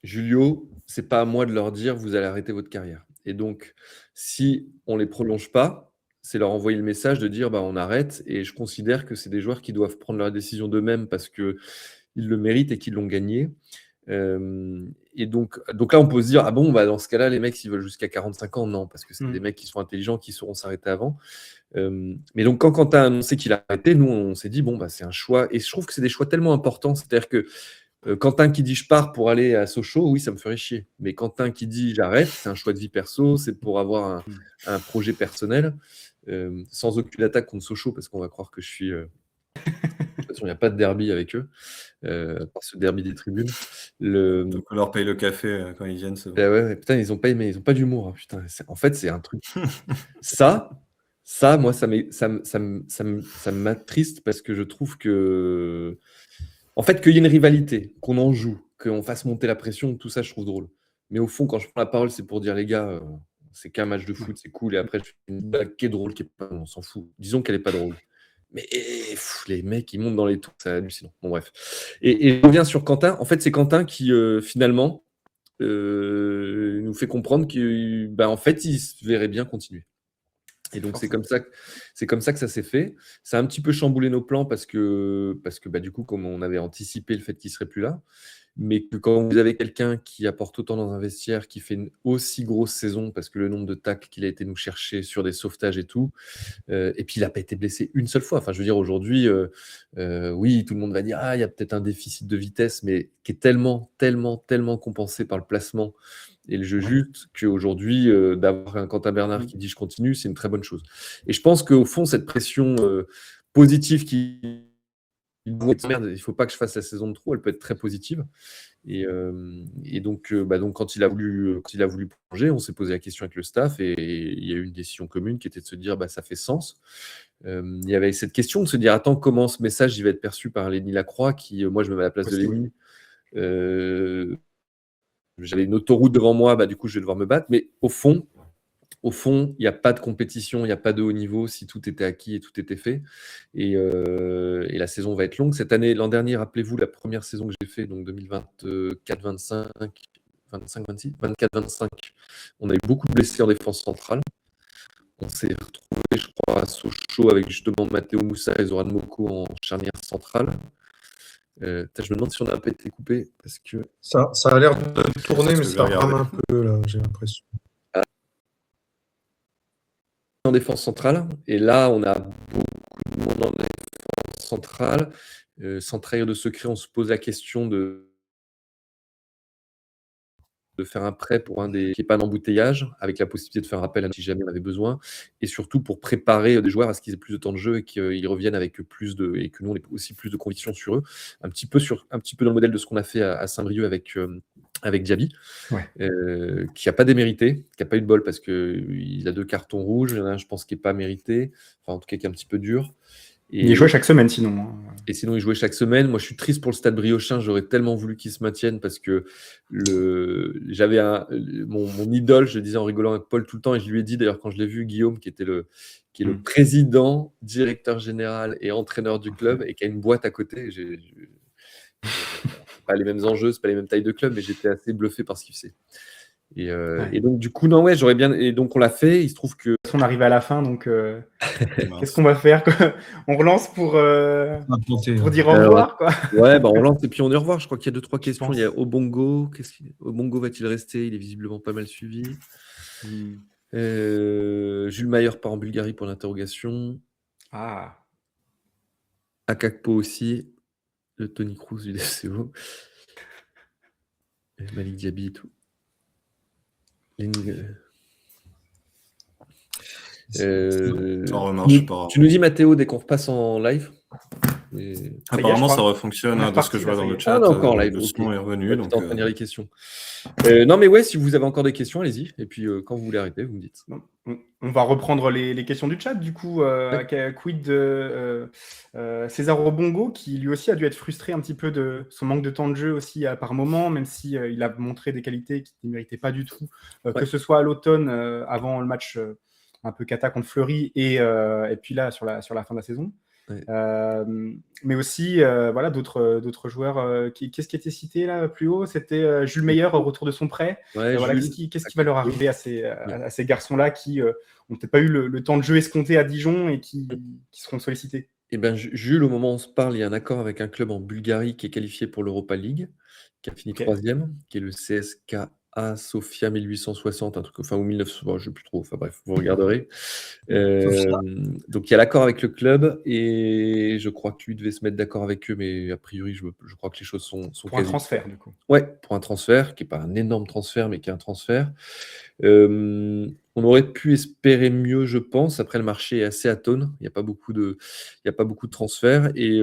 Julio, c'est pas à moi de leur dire vous allez arrêter votre carrière. Et donc, si on les prolonge pas, c'est leur envoyer le message de dire bah, on arrête. Et je considère que c'est des joueurs qui doivent prendre leur décision d'eux-mêmes parce qu'ils le méritent et qu'ils l'ont gagné. Et donc là, on peut se dire ah bon, bah, dans ce cas-là, les mecs, s'ils veulent jusqu'à 45 ans, non, parce que c'est des mecs qui sont intelligents, qui sauront s'arrêter avant. Mais donc, quand Quentin a annoncé qu'il a arrêté, nous, on s'est dit bon, bah, c'est un choix. Et je trouve que c'est des choix tellement importants. C'est-à-dire que Quentin qui dit je pars pour aller à Sochaux, oui, ça me ferait chier. Mais Quentin qui dit j'arrête, c'est un choix de vie perso, c'est pour avoir un projet personnel, sans aucune attaque contre Sochaux, parce qu'on va croire que je suis. De toute façon, il n'y a pas de derby avec eux, par ce derby des tribunes. Donc on leur paye le café quand ils viennent. C'est bon. Ouais, putain, ils n'ont pas aimé, ils n'ont pas d'humour. Hein, putain. En fait, c'est un truc. Ça, moi, ça m'attriste parce que je trouve que. En fait, qu'il y ait une rivalité, qu'on en joue, qu'on fasse monter la pression, tout ça, je trouve drôle. Mais au fond, quand je prends la parole, c'est pour dire, les gars, c'est qu'un match de foot, c'est cool. Et après, je fais une blague qui est drôle, qui est pas, on s'en fout. Disons qu'elle n'est pas drôle. Mais les mecs, ils montent dans les tours, c'est hallucinant. Bon, bref. Et je reviens sur Quentin. En fait, c'est Quentin qui, finalement, nous fait comprendre qu'en fait, il se verrait bien continuer. Et donc, c'est comme ça que ça s'est fait. Ça a un petit peu chamboulé nos plans parce que bah, du coup, comme on avait anticipé le fait qu'il ne serait plus là, mais que quand vous avez quelqu'un qui apporte autant dans un vestiaire, qui fait une aussi grosse saison, parce que le nombre de tacles qu'il a été nous chercher sur des sauvetages et tout, et puis il n'a pas été blessé une seule fois. Enfin, je veux dire, aujourd'hui, oui, tout le monde va dire, il y a peut-être un déficit de vitesse, mais qui est tellement, tellement, tellement compensé par le placement et le jeu juste qu'aujourd'hui, d'avoir un Quentin Bernard qui dit je continue, c'est une très bonne chose. Et je pense qu'au fond, cette pression positive qui merde, il ne faut pas que je fasse la saison de trop, elle peut être très positive. Et donc, quand il a voulu prolonger, on s'est posé la question avec le staff et il y a eu une décision commune qui était de se dire ça fait sens. Il y avait cette question de se dire attends, comment ce message il va être perçu par Lenny Lacroix qui, moi je me mets à la place de Lenny. J'avais une autoroute devant moi, du coup je vais devoir me battre. Mais au fond, il n'y a pas de compétition, il n'y a pas de haut niveau si tout était acquis et tout était fait. Et la saison va être longue. Cette année, l'an dernier, rappelez-vous, la première saison que j'ai fait, donc 2024-25, 25-26, 24-25, on a eu beaucoup de blessés en défense centrale. On s'est retrouvé, je crois, à Sochaux avec justement Matteo Moussa et Zoran Moko en charnière centrale. Je me demande si on n'a pas été coupé parce que ça a l'air de tourner, mais ça rame un peu là, j'ai l'impression. En défense centrale, et là on a beaucoup de monde en défense centrale. Sans trahir de secret, on se pose la question de faire un prêt pour un des qui n'est pas d'embouteillage, avec la possibilité de faire appel si jamais on avait besoin, et surtout pour préparer des joueurs à ce qu'ils aient plus de temps de jeu et qu'ils reviennent avec plus de, et que nous on ait aussi plus de conviction sur eux, un petit peu dans le modèle de ce qu'on a fait à Saint-Brieuc avec Diaby, qui n'a pas démérité, qui n'a pas eu de bol parce qu'il a 2 cartons rouges, il y en a un je pense qui n'est pas mérité, enfin en tout cas qui est un petit peu dur. Il jouait chaque semaine sinon. Et sinon, il jouait chaque semaine. Moi, je suis triste pour le Stade Briochin. J'aurais tellement voulu qu'il se maintienne parce que j'avais mon idole, je le disais en rigolant avec Paul tout le temps, et je lui ai dit d'ailleurs quand je l'ai vu, Guillaume, qui est le président, directeur général et entraîneur du club et qui a une boîte à côté. Pas les mêmes enjeux, c'est pas les mêmes tailles de club, mais j'étais assez bluffé par ce qu'il faisait. Et donc du coup j'aurais bien, et donc on l'a fait. Il se trouve que on arrive à la fin, donc qu'est-ce qu'on va faire on relance pour dire au revoir quoi. Ouais, on relance et puis on est au revoir. Je crois qu'il y a 2-3 questions. Il y a Obongo. Obongo va-t-il rester? Il est visiblement pas mal suivi. Jules Mayer part en Bulgarie pour l'interrogation. Akakpo aussi. Le Tony Kroos du DFCO. Malik Diaby et tout. Tu nous dis Mathéo dès qu'on repasse en live. Apparemment ça refonctionne de ce que je vois dans le chat. Encore live. Le son est revenu. Donc on va lire les questions. Non mais ouais, si vous avez encore des questions, allez-y. Et puis quand vous voulez arrêter, vous me dites. On va reprendre les questions du chat du coup. Quid de César Obongo qui lui aussi a dû être frustré un petit peu de son manque de temps de jeu aussi par moment, même si il a montré des qualités qu'il ne méritait pas du tout, que ce soit à l'automne avant le match un peu cata contre Fleury et puis là sur la fin de la saison. Ouais. Mais aussi, voilà, d'autres joueurs. Qu'est-ce qui était cité là plus haut? C'était Jules Meyer au retour de son prêt. Ouais, Voilà, Jules, qu'est-ce qui va leur arriver à ces garçons-là qui ont peut-être pas eu le temps de jeu escompté à Dijon et qui seront sollicités? Eh ben, Jules, au moment où on se parle, il y a un accord avec un club en Bulgarie qui est qualifié pour l'Europa League, qui a fini Ok. 3e, qui est le CSKA Sofia 1860, un truc, enfin, ou 1900, bon, je ne sais plus trop, enfin bref, vous regarderez. Donc il y a l'accord avec le club et je crois que lui devait se mettre d'accord avec eux, mais a priori, je crois que les choses sont Pour un quasi. transfert, du coup. Ouais, pour un transfert, qui n'est pas un énorme transfert, mais qui est un transfert. On aurait pu espérer mieux, je pense. Après, le marché est assez atone. Il n'y a pas beaucoup de transferts et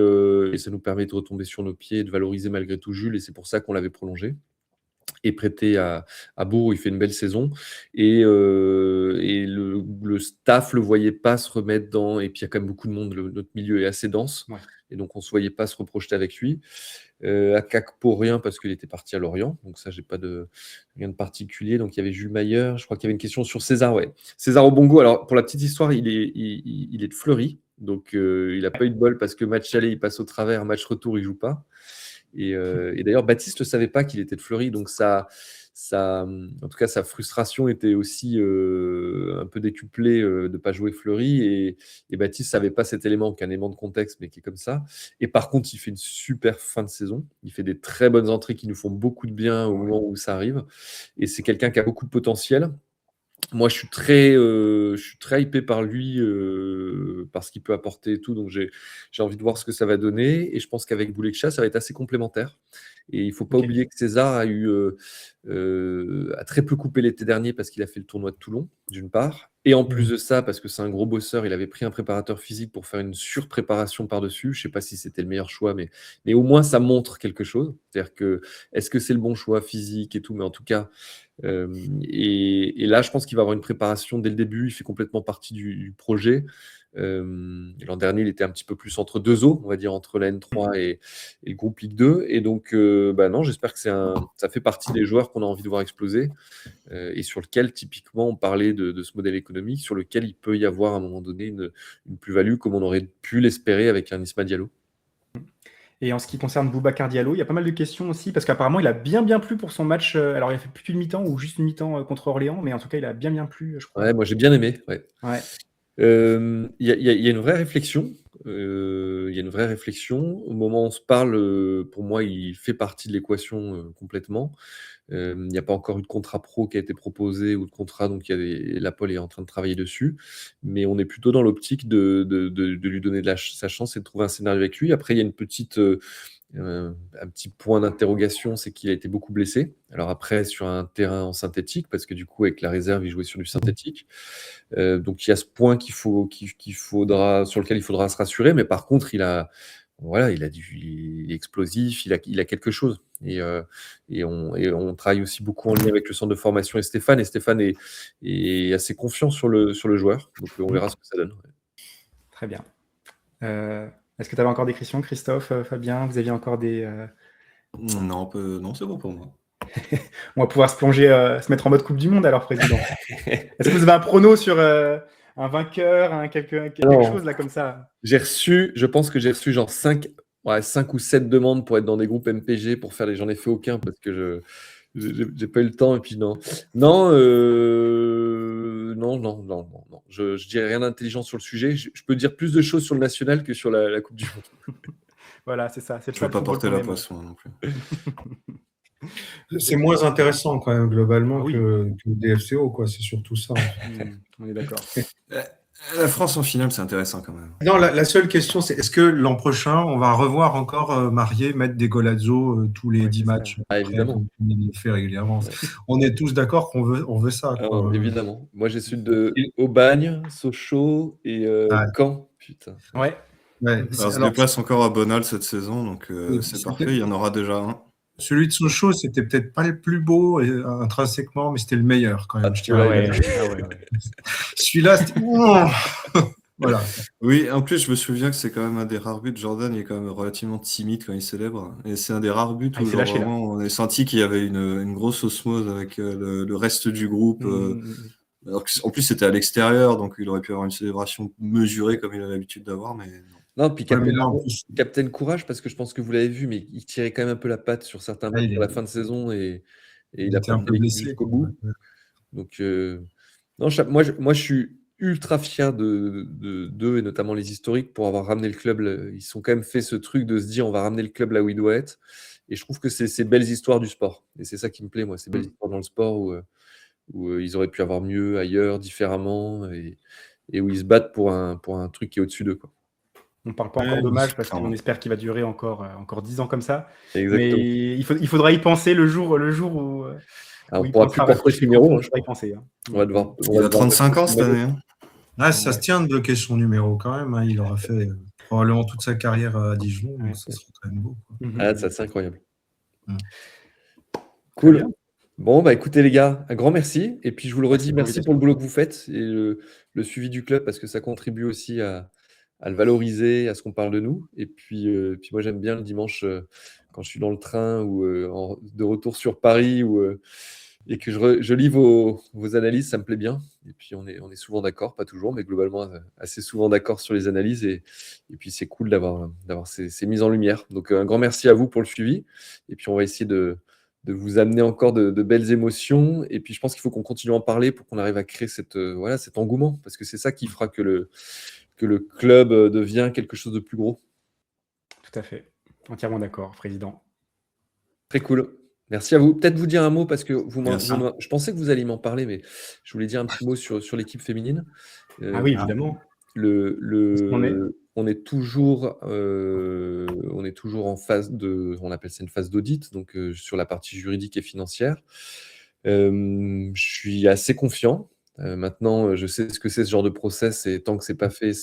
ça nous permet de retomber sur nos pieds et de valoriser malgré tout Jules. Et c'est pour ça qu'on l'avait prolongé et prêté à Bourg où il fait une belle saison. Et le staff ne le voyait pas se remettre dans. Et puis, il y a quand même beaucoup de monde. Notre milieu est assez dense. Ouais. Et donc, on ne se voyait pas se reprojeter avec lui. Akak pour rien parce qu'il était parti à Lorient, donc ça j'ai pas rien de particulier. Donc il y avait Jules Mayer, je crois qu'il y avait une question sur César, ouais. César Obongo, alors pour la petite histoire, il est de Fleury, donc il n'a pas eu de bol parce que match aller il passe au travers, match retour il joue pas. Et d'ailleurs Baptiste ne savait pas qu'il était de Fleury, donc en tout cas sa frustration était aussi un peu décuplée de ne pas jouer Fleury et Baptiste ne savait pas cet élément, qu'un élément de contexte mais qui est comme ça. Et par contre il fait une super fin de saison, il fait des très bonnes entrées qui nous font beaucoup de bien au moment où ça arrive et c'est quelqu'un qui a beaucoup de potentiel. Moi, je suis très hypé par lui, par ce qu'il peut apporter et tout. Donc, j'ai envie de voir ce que ça va donner. Et je pense qu'avec Bouleccha, ça va être assez complémentaire. Et il ne faut pas oublier que César a très peu coupé l'été dernier parce qu'il a fait le tournoi de Toulon, d'une part. Et en plus de ça, parce que c'est un gros bosseur, il avait pris un préparateur physique pour faire une surpréparation par-dessus. Je ne sais pas si c'était le meilleur choix, mais au moins, ça montre quelque chose. C'est-à-dire que, est-ce que c'est le bon choix physique et tout? Mais en tout cas, et là, je pense qu'il va avoir une préparation dès le début. Il fait complètement partie du projet. L'an dernier, il était un petit peu plus entre deux eaux, on va dire, entre la N3 et le groupe Ligue 2. Et donc, non, j'espère que ça fait partie des joueurs qu'on a envie de voir exploser et sur lequel, typiquement, on parlait de ce modèle économique, sur lequel il peut y avoir à un moment donné une plus-value, comme on aurait pu l'espérer avec un Isma Diallo. Et en ce qui concerne Boubacar Diallo, il y a pas mal de questions aussi, parce qu'apparemment, il a bien plu pour son match. Alors, il a fait plus d'une mi-temps ou juste une mi-temps contre Orléans, mais en tout cas, il a bien plu, je crois. Ouais, moi, j'ai bien aimé. Ouais. Ouais. Il y a une vraie réflexion. Il y a une vraie réflexion. Au moment où on se parle, pour moi, il fait partie de l'équation complètement. Il n'y a pas encore eu de contrat pro qui a été proposé ou de contrat, donc la Pole est en train de travailler dessus. Mais on est plutôt dans l'optique de lui donner sa chance et de trouver un scénario avec lui. Après, il y a un petit point d'interrogation, c'est qu'il a été beaucoup blessé. Alors après, sur un terrain en synthétique, parce que du coup, avec la réserve, il jouait sur du synthétique. Donc il y a ce point sur lequel il faudra se rassurer. Mais par contre, il est explosif, il a quelque chose. Et on travaille aussi beaucoup en lien avec le centre de formation et Stéphane est assez confiant sur le joueur. Donc on verra ce que ça donne. Très bien. Est-ce que tu avais encore des questions, Christophe, Fabien? Vous aviez encore des... Non, c'est bon pour moi. On va pouvoir se mettre en mode Coupe du Monde alors, Président. Est-ce que vous avez un prono sur un vainqueur, quelque chose là comme ça? Je pense que j'ai reçu genre 5 ou 7 demandes pour être dans des groupes MPG pour faire j'en ai fait aucun parce que j'ai pas eu le temps et puis non. Non, je dirais rien d'intelligent sur le sujet. Je peux dire plus de choses sur le national que sur la Coupe du Monde. Voilà, c'est ça. Je ne vais pas porter la poisson non plus. C'est moins intéressant quand même globalement que le DFCO, quoi. C'est surtout ça. On est d'accord. La France en finale, c'est intéressant quand même. Non, la seule question, c'est est-ce que l'an prochain, on va revoir encore Marié mettre des golazos tous les 10 matchs évidemment. Comme il le fait régulièrement. Ouais. On est tous d'accord qu'on veut ça. Quoi. Évidemment. Moi, j'ai su de Aubagne, Sochaux et Caen. Putain. Ouais. Alors, se déplace encore à Bonal cette saison, donc c'est parfait, il y en aura déjà un. Celui de Sochaux, c'était peut-être pas le plus beau intrinsèquement, mais c'était le meilleur quand même. Celui-là, c'était... Voilà. Oui, en plus, je me souviens que c'est quand même un des rares buts. Jordan, il est quand même relativement timide quand il célèbre. Et c'est un des rares buts où vraiment, on a senti qu'il y avait une grosse osmose avec le reste du groupe. Alors en plus, c'était à l'extérieur, donc il aurait pu avoir une célébration mesurée comme il a l'habitude d'avoir, mais non. Non, puis Ouais, mais là, en plus, Captain Courage, parce que je pense que vous l'avez vu, mais il tirait quand même un peu la patte sur certains matchs il à la fin de saison et il il a était pas un mené peu l'équipe blessé, jusqu'au quoi. bout. Donc, non, moi, je suis ultra fier d'eux et notamment les historiques pour avoir ramené le club. Ils sont quand même fait ce truc de se dire on va ramener le club là où il doit être. Et je trouve que c'est ces belles histoires du sport. Et c'est ça qui me plaît, moi, ces belles histoires dans le sport où ils auraient pu avoir mieux ailleurs, différemment, et où ils se battent pour un truc qui est au-dessus d'eux, quoi. On parle pas Ouais, encore de match parce clairement. qu'on espère qu'il va durer encore 10 ans comme ça. Exactement. Mais il faudra y penser le jour où, Alors, où on il pourra plus pensera porter raccrocher ce le numéro, crampon, hein, il je faudra y pense. penser. Hein. On va devoir Il a 35 ans cette année. Hein. Ah, ça se tient de bloquer son numéro quand même. Hein. Il aura fait probablement toute sa carrière à Dijon. Ouais. Ça serait quand même beau, quoi. Ah, ça, c'est incroyable. Mm. Très Cool. bien. Bon, bah écoutez les gars, un grand merci. Et puis je vous le redis, Merci merci pour pour le l'invitation. boulot que vous faites et le suivi du club parce que ça contribue aussi à le valoriser, à ce qu'on parle de nous. Et puis moi j'aime bien le dimanche quand je suis dans le train ou de retour sur Paris et que je lis vos analyses, ça me plaît bien. Et puis on est souvent d'accord, pas toujours, mais globalement assez souvent d'accord sur les analyses. Et puis c'est cool d'avoir ces mises en lumière. Donc un grand merci à vous pour le suivi. Et puis on va essayer de vous amener encore de belles émotions. Et puis, je pense qu'il faut qu'on continue à en parler pour qu'on arrive à créer voilà, cet engouement, parce que c'est ça qui fera que le club devient quelque chose de plus gros. Tout à fait. Entièrement d'accord, président. Très cool. Merci à vous. Peut-être vous dire un mot, parce que Merci. je pensais que vous alliez m'en parler, mais je voulais dire un petit mot sur l'équipe féminine. Ah oui, évidemment. On est toujours en phase on appelle ça une phase d'audit, donc sur la partie juridique et financière. Je suis assez confiant. Maintenant, je sais ce que c'est ce genre de process et tant que c'est pas fait,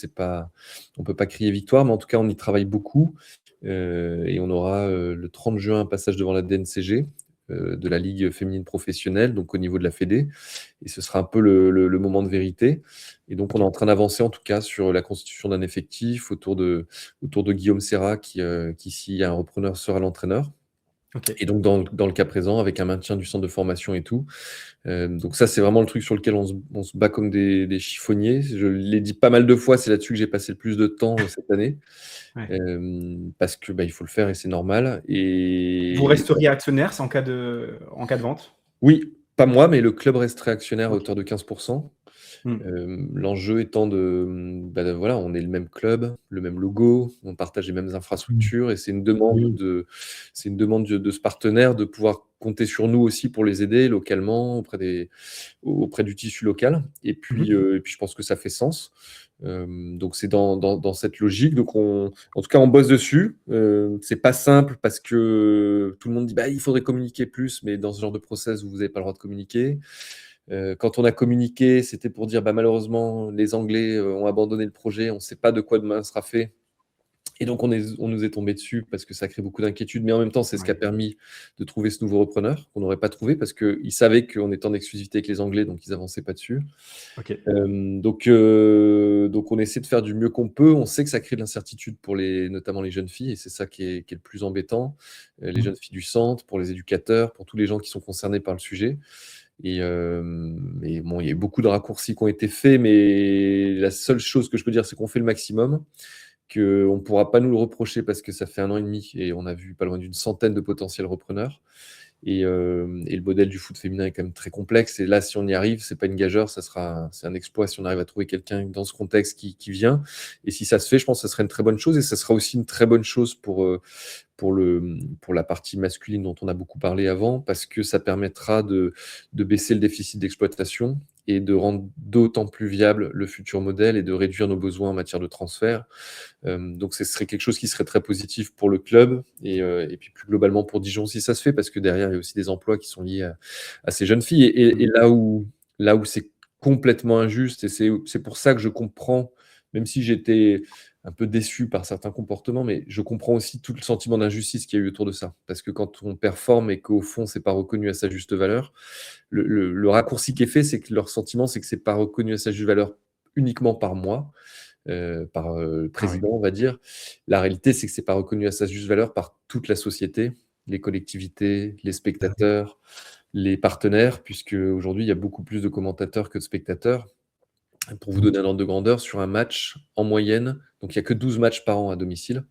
on peut pas crier victoire, mais en tout cas, on y travaille beaucoup. Et on aura le 30 juin un passage devant la DNCG de la Ligue féminine professionnelle, donc au niveau de la Fédé. Et ce sera un peu le moment de vérité. Et donc, on est en train d'avancer en tout cas sur la constitution d'un effectif autour de Guillaume Serra qui s'il y a un repreneur, sera l'entraîneur. Ok. Et donc, dans le cas présent, avec un maintien du centre de formation et tout. Donc ça, c'est vraiment le truc sur lequel on se bat comme des chiffonniers. Je l'ai dit pas mal de fois, c'est là-dessus que j'ai passé le plus de temps cette année. Ouais. Parce que il faut le faire et c'est normal. Et Vous resteriez actionnaire en cas de vente? oui, pas moi, mais le club resterait actionnaire à hauteur de 15%. Mm. L'enjeu étant voilà, on est le même club, le même logo, on partage les mêmes infrastructures et c'est une demande de ce partenaire de pouvoir compter sur nous aussi pour les aider localement auprès du tissu local. Et puis je pense que ça fait sens. Donc c'est dans cette logique. Donc en tout cas, on bosse dessus. C'est pas simple parce que tout le monde dit il faudrait communiquer plus, mais dans ce genre de process, vous n'avez pas le droit de communiquer. Quand on a communiqué, c'était pour dire malheureusement, les Anglais ont abandonné le projet, on ne sait pas de quoi demain sera fait. Et donc, on nous est tombé dessus parce que ça crée beaucoup d'inquiétudes. Mais en même temps, c'est ce qui a permis de trouver ce nouveau repreneur qu'on n'aurait pas trouvé parce qu'ils savaient qu'on était en exclusivité avec les Anglais, donc ils n'avançaient pas dessus. Ok. Donc, on essaie de faire du mieux qu'on peut. On sait que ça crée de l'incertitude pour notamment les jeunes filles, et c'est ça qui est le plus embêtant. Les jeunes filles du centre, pour les éducateurs, pour tous les gens qui sont concernés par le sujet. Mais bon, il y a eu beaucoup de raccourcis qui ont été faits, mais la seule chose que je peux dire, c'est qu'on fait le maximum, qu'on ne pourra pas nous le reprocher parce que ça fait 1 an et demi et on a vu pas loin d'une centaine de potentiels repreneurs. Et le modèle du foot féminin est quand même très complexe. Et là, si on y arrive, c'est pas une gageure, c'est un exploit si on arrive à trouver quelqu'un dans ce contexte qui vient. Et si ça se fait, je pense que ça serait une très bonne chose. Et ça sera aussi une très bonne chose pour la partie masculine dont on a beaucoup parlé avant, parce que ça permettra de baisser le déficit d'exploitation et de rendre d'autant plus viable le futur modèle et de réduire nos besoins en matière de transfert. Donc ce serait quelque chose qui serait très positif pour le club et puis plus globalement pour Dijon si ça se fait, parce que derrière il y a aussi des emplois qui sont liés à ces jeunes filles. Et là où c'est complètement injuste, et c'est pour ça que je comprends, même si j'étais un peu déçu par certains comportements, mais je comprends aussi tout le sentiment d'injustice qu'il y a eu autour de ça. Parce que quand on performe et qu'au fond, c'est pas reconnu à sa juste valeur, le raccourci qui est fait, c'est que leur sentiment, c'est que c'est pas reconnu à sa juste valeur uniquement par moi, par le président, on va dire. La réalité, c'est que c'est pas reconnu à sa juste valeur par toute la société, les collectivités, les spectateurs, les partenaires, puisque aujourd'hui, il y a beaucoup plus de commentateurs que de spectateurs. Pour vous donner un ordre de grandeur, sur un match, en moyenne, donc il n'y a que 12 matchs par an à domicile,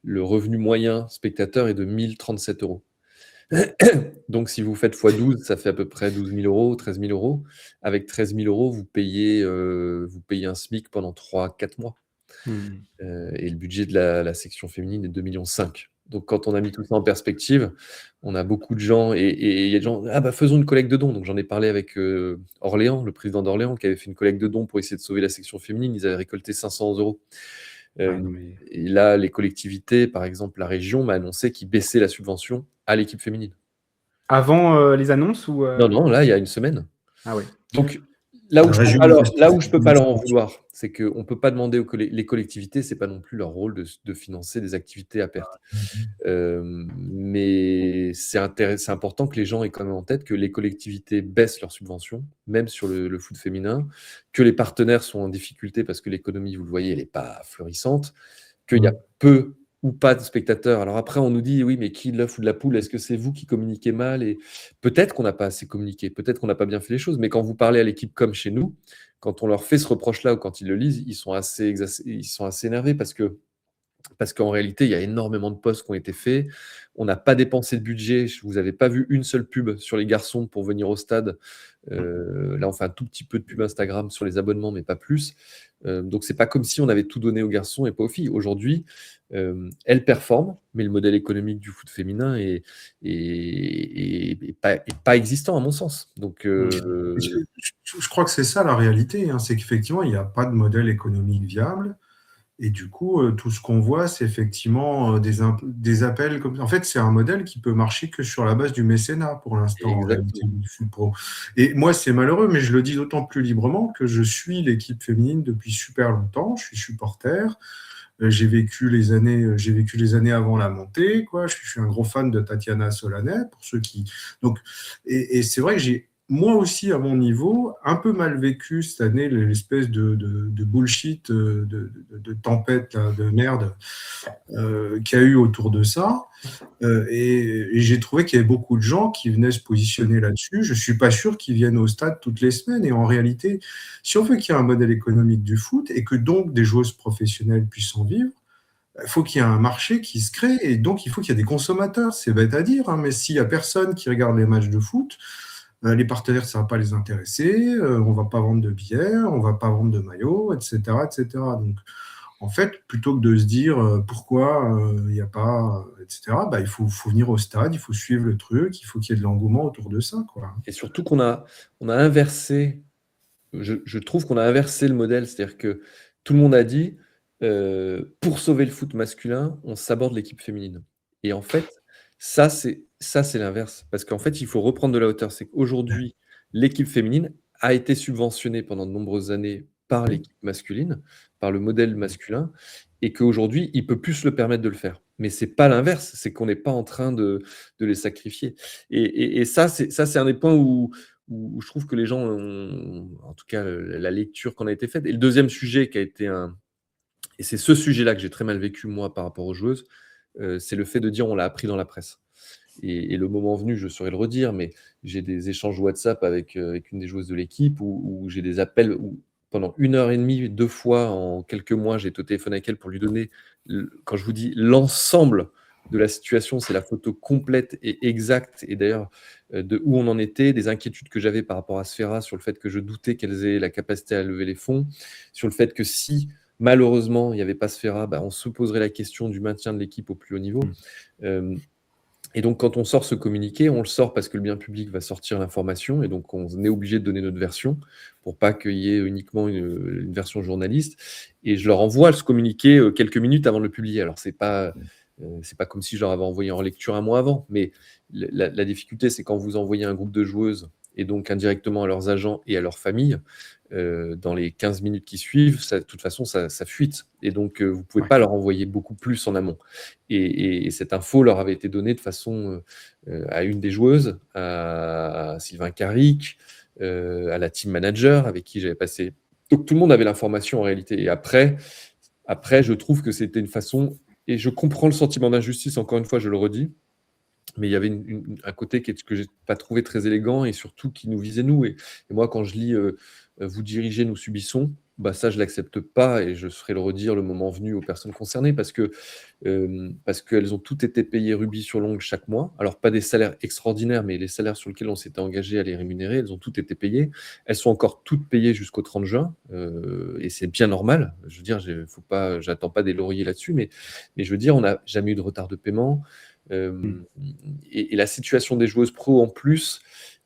le revenu moyen spectateur est de 1 037 €. Donc si vous faites x12, ça fait à peu près 12 000 €, 13 000 €. Avec 13 000 €, vous payez un SMIC pendant 3-4 mois. Et le budget de la section féminine est 2,5 millions. Donc quand on a mis tout ça en perspective, on a beaucoup de gens, et il y a des gens, faisons une collecte de dons. Donc j'en ai parlé avec Orléans, le président d'Orléans, qui avait fait une collecte de dons pour essayer de sauver la section féminine. Ils avaient récolté 500 €. Et là, les collectivités, par exemple la région, m'a annoncé qu'ils baissaient la subvention à l'équipe féminine. Avant les annonces ou Non, là, il y a une semaine. Ah oui. Donc, là où je ne peux pas leur en vouloir, c'est qu'on ne peut pas demander les collectivités, ce n'est pas non plus leur rôle de financer des activités à perte. Mais c'est important que les gens aient quand même en tête que les collectivités baissent leurs subventions, même sur le foot féminin, que les partenaires sont en difficulté parce que l'économie, vous le voyez, elle n'est pas florissante, qu'il y a peu ou pas de spectateurs. Alors après, on nous dit, oui, mais qui l'œuf ou de la poule? Est-ce que c'est vous qui communiquez mal? Et peut-être qu'on n'a pas assez communiqué, peut-être qu'on n'a pas bien fait les choses, mais quand vous parlez à l'équipe comme chez nous, quand on leur fait ce reproche-là ou quand ils le lisent, ils sont assez énervés parce qu'en réalité, il y a énormément de postes qui ont été faits. On n'a pas dépensé de budget. Vous n'avez pas vu une seule pub sur les garçons pour venir au stade. Là, on fait un tout petit peu de pub Instagram sur les abonnements, mais pas plus. Donc, c'est pas comme si on avait tout donné aux garçons et pas aux filles. Aujourd'hui, elles performent, mais le modèle économique du foot féminin est pas existant, à mon sens. Donc, je crois que c'est ça la réalité. C'est qu'effectivement, il n'y a pas de modèle économique viable. Et du coup, tout ce qu'on voit, c'est effectivement des appels. En fait, c'est un modèle qui peut marcher que sur la base du mécénat pour l'instant, en réalité, du foot pro. Et moi, c'est malheureux, mais je le dis d'autant plus librement que je suis l'équipe féminine depuis super longtemps. Je suis supporter. J'ai vécu les années avant la montée, quoi. Je suis un gros fan de Tatiana Solanet, pour ceux qui. Donc, et c'est vrai que j'ai moi aussi, à mon niveau, un peu mal vécu cette année l'espèce de bullshit, de tempête, là, de merde qu'il y a eu autour de ça. Et j'ai trouvé qu'il y avait beaucoup de gens qui venaient se positionner là-dessus. Je ne suis pas sûr qu'ils viennent au stade toutes les semaines. Et en réalité, si on veut qu'il y ait un modèle économique du foot et que donc des joueuses professionnelles puissent en vivre, il faut qu'il y ait un marché qui se crée. Et donc, il faut qu'il y ait des consommateurs. C'est bête à dire, mais s'il n'y a personne qui regarde les matchs de foot, les partenaires, ça ne va pas les intéresser, on ne va pas vendre de billets, on ne va pas vendre de maillots, etc., etc. Donc, en fait, plutôt que de se dire pourquoi il n'y a pas, etc., il faut venir au stade, il faut suivre le truc, il faut qu'il y ait de l'engouement autour de ça, quoi. Et surtout qu'on a inversé, je trouve qu'on a inversé le modèle, c'est-à-dire que tout le monde a dit, pour sauver le foot masculin, on s'aborde l'équipe féminine. Et en fait, ça, c'est l'inverse. Parce qu'en fait, il faut reprendre de la hauteur. C'est qu'aujourd'hui, l'équipe féminine a été subventionnée pendant de nombreuses années par l'équipe masculine, par le modèle masculin, et qu'aujourd'hui, il ne peut plus se le permettre de le faire. Mais ce n'est pas l'inverse, c'est qu'on n'est pas en train de les sacrifier. Et ça, c'est un des points où je trouve que les gens ont, en tout cas, la lecture qu'on a été faite. Et le deuxième sujet qui a été et c'est ce sujet-là que j'ai très mal vécu, moi, par rapport aux joueuses, c'est le fait de dire on l'a appris dans la presse. Et le moment venu, je saurais le redire, mais j'ai des échanges WhatsApp avec une des joueuses de l'équipe où j'ai des appels où pendant 1h30, 2 fois en quelques mois, j'ai été au téléphone avec elle pour lui donner, quand je vous dis l'ensemble de la situation, c'est la photo complète et exacte, et d'ailleurs de où on en était, des inquiétudes que j'avais par rapport à Sfera, sur le fait que je doutais qu'elles aient la capacité à lever les fonds, sur le fait que si malheureusement il n'y avait pas Sfera, on se poserait la question du maintien de l'équipe au plus haut niveau. Et donc, quand on sort ce communiqué, on le sort parce que le bien public va sortir l'information, et donc on est obligé de donner notre version pour pas qu'il y ait uniquement une version journaliste. Et je leur envoie ce communiqué quelques minutes avant de le publier. Alors, c'est pas comme si je leur avais envoyé en lecture un mois avant, mais la difficulté, c'est quand vous envoyez un groupe de joueuses et donc indirectement à leurs agents et à leurs familles, dans les 15 minutes qui suivent, de toute façon, ça fuite. Et donc, vous ne pouvez pas leur envoyer beaucoup plus en amont. Et cette info leur avait été donnée de façon à une des joueuses, à Sylvain Carrick, à la team manager avec qui j'avais passé. Donc, tout le monde avait l'information en réalité. Et après, je trouve que c'était une façon, et je comprends le sentiment d'injustice, encore une fois, je le redis, Mais il y avait un côté que j'ai pas trouvé très élégant et surtout qui nous visait nous. Et moi, quand je lis vous dirigez, nous subissons, bah ça, je l'accepte pas et je ferai le redire le moment venu aux personnes concernées parce qu'elles ont toutes été payées rubis sur l'ongle chaque mois. Alors, pas des salaires extraordinaires, mais les salaires sur lesquels on s'était engagé à les rémunérer, elles ont toutes été payées. Elles sont encore toutes payées jusqu'au 30 juin et c'est bien normal. Je veux dire, j'attends pas des lauriers là-dessus, mais je veux dire, on n'a jamais eu de retard de paiement. Et la situation des joueuses pro en plus,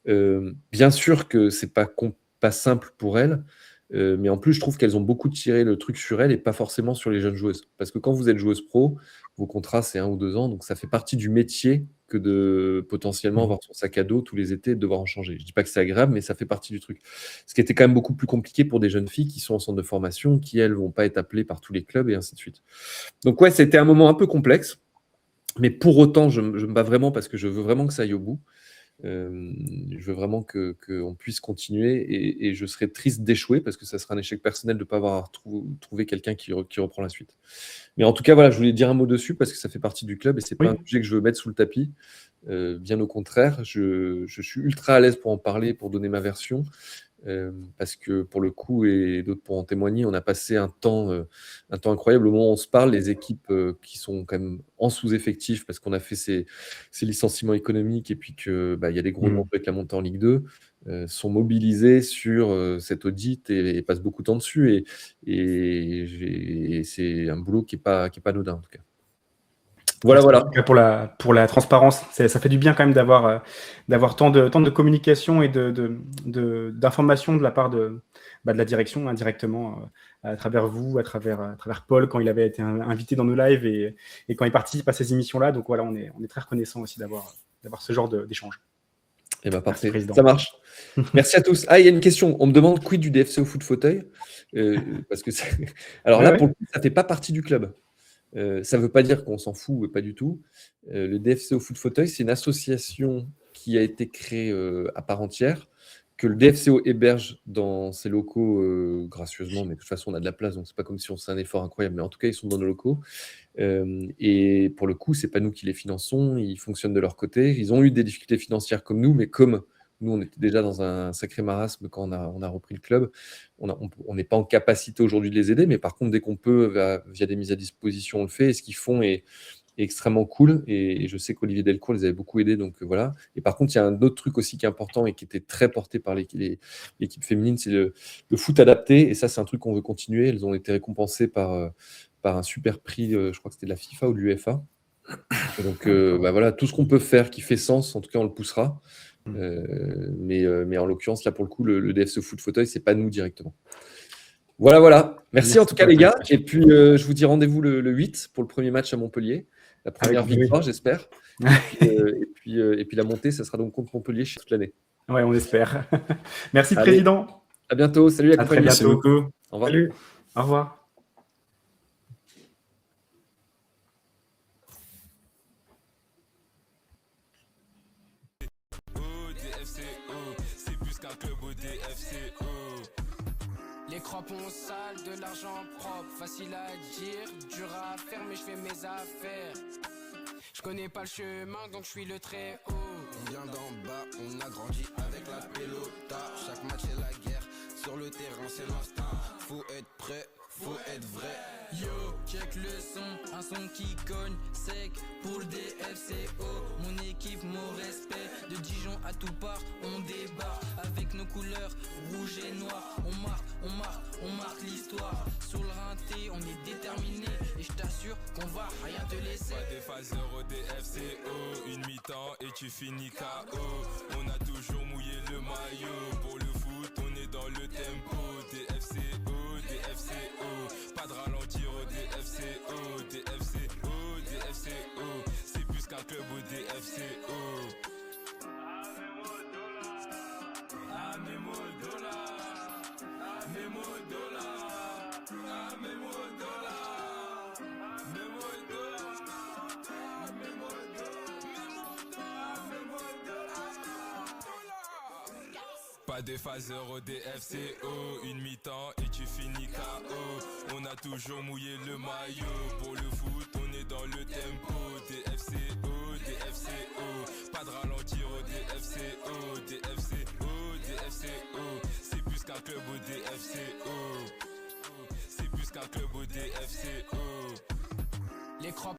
bien sûr que c'est pas simple pour elles, mais en plus je trouve qu'elles ont beaucoup tiré le truc sur elles et pas forcément sur les jeunes joueuses, parce que quand vous êtes joueuse pro, vos contrats c'est 1 ou 2 ans, donc ça fait partie du métier que de potentiellement avoir son sac à dos tous les étés et de devoir en changer. Je dis pas que c'est agréable, mais ça fait partie du truc, ce qui était quand même beaucoup plus compliqué pour des jeunes filles qui sont en centre de formation, qui elles vont pas être appelées par tous les clubs et ainsi de suite. Donc ouais, c'était un moment un peu complexe. Mais pour autant, je me bats vraiment parce que je veux vraiment que ça aille au bout. Je veux vraiment qu'on puisse continuer et je serais triste d'échouer parce que ça sera un échec personnel de ne pas avoir trouvé quelqu'un qui reprend la suite. Mais en tout cas, voilà, je voulais dire un mot dessus parce que ça fait partie du club et ce n'est pas un sujet que je veux mettre sous le tapis. Bien au contraire, je suis ultra à l'aise pour en parler, pour donner ma version. Parce que pour le coup, et d'autres pour en témoigner, on a passé un temps incroyable. Au moment où on se parle, les équipes qui sont quand même en sous-effectif, parce qu'on a fait ces licenciements économiques et puis qu'il y a des gros enjeux avec la montée en Ligue 2, sont mobilisées sur cet audit et passent beaucoup de temps dessus. Et c'est un boulot qui n'est pas anodin en tout cas. Voilà. Pour la transparence, ça fait du bien quand même d'avoir tant de communication et d'informations de la part de la direction indirectement à travers vous, à travers Paul quand il avait été invité dans nos lives et quand il participe à ces émissions-là. Donc voilà, on est très reconnaissant aussi d'avoir ce genre d'échange. Eh ben parfait, ça marche. Merci à tous. Ah, il y a une question. On me demande quid du DFCO Foot Fauteuil parce que alors là, pour le coup, ça fait pas partie du club. Ça ne veut pas dire qu'on s'en fout, pas du tout. Le DFCO Foot Fauteuil, c'est une association qui a été créée à part entière, que le DFCO héberge dans ses locaux gracieusement, mais de toute façon, on a de la place, donc c'est pas comme si on faisait un effort incroyable, mais en tout cas, ils sont dans nos locaux. Et pour le coup, c'est pas nous qui les finançons, ils fonctionnent de leur côté. Ils ont eu des difficultés financières comme nous, mais comme nous, on était déjà dans un sacré marasme quand on a repris le club. On n'est pas en capacité aujourd'hui de les aider, mais par contre, dès qu'on peut, via des mises à disposition, on le fait. Et ce qu'ils font est extrêmement cool. Et je sais qu'Olivier Delcourt les avait beaucoup aidés. Donc voilà. Et par contre, il y a un autre truc aussi qui est important et qui était très porté par l'équipe féminine, c'est le foot adapté. Et ça, c'est un truc qu'on veut continuer. Elles ont été récompensées par un super prix, je crois que c'était de la FIFA ou de l'UEFA. Donc voilà, tout ce qu'on peut faire qui fait sens, en tout cas, on le poussera. Mais en l'occurrence, là, pour le coup, le DFCO Foot Fauteuil, c'est pas nous directement. Voilà. Merci en tout cas, les gars. Et puis, je vous dis rendez-vous le 8 pour le premier match à Montpellier. La première victoire, j'espère. Et puis la montée, ça sera donc contre Montpellier toute l'année. Ouais, on espère. Merci, Président. À bientôt. Salut, à très bientôt. Beaucoup. Au revoir. Salut. Au revoir. Les crampons sales, de l'argent propre, facile à dire, dur à faire mais je fais mes affaires. Je connais pas le chemin donc je suis le très haut. On vient d'en bas, on a grandi avec la pelota. Chaque match est la guerre, sur le terrain c'est l'instinct. Faut être prêt, faut être vrai. Yo, check le son, un son qui cogne sec pour le DFCO. Mon équipe, mon respect, de Dijon à tout part, on débarque avec nos couleurs rouge et noir. On marque l'histoire. Sur le rinté, on est déterminé et je t'assure qu'on va rien te laisser. Pas des phaseurs au DFCO, une mi-temps et tu finis KO. On a toujours mouillé le maillot, pour le foot on est dans le tempo. DFCO, pas de ralentir au DFCO, c'est plus qu'un club au DFCO. Pas des phaseurs au DFCO, une mi-temps et tu finis KO. On a toujours mouillé le maillot, pour le foot on est dans le tempo. DFCO, qu'un club au DFCO. C'est plus qu'un club au DFCO. Les crampes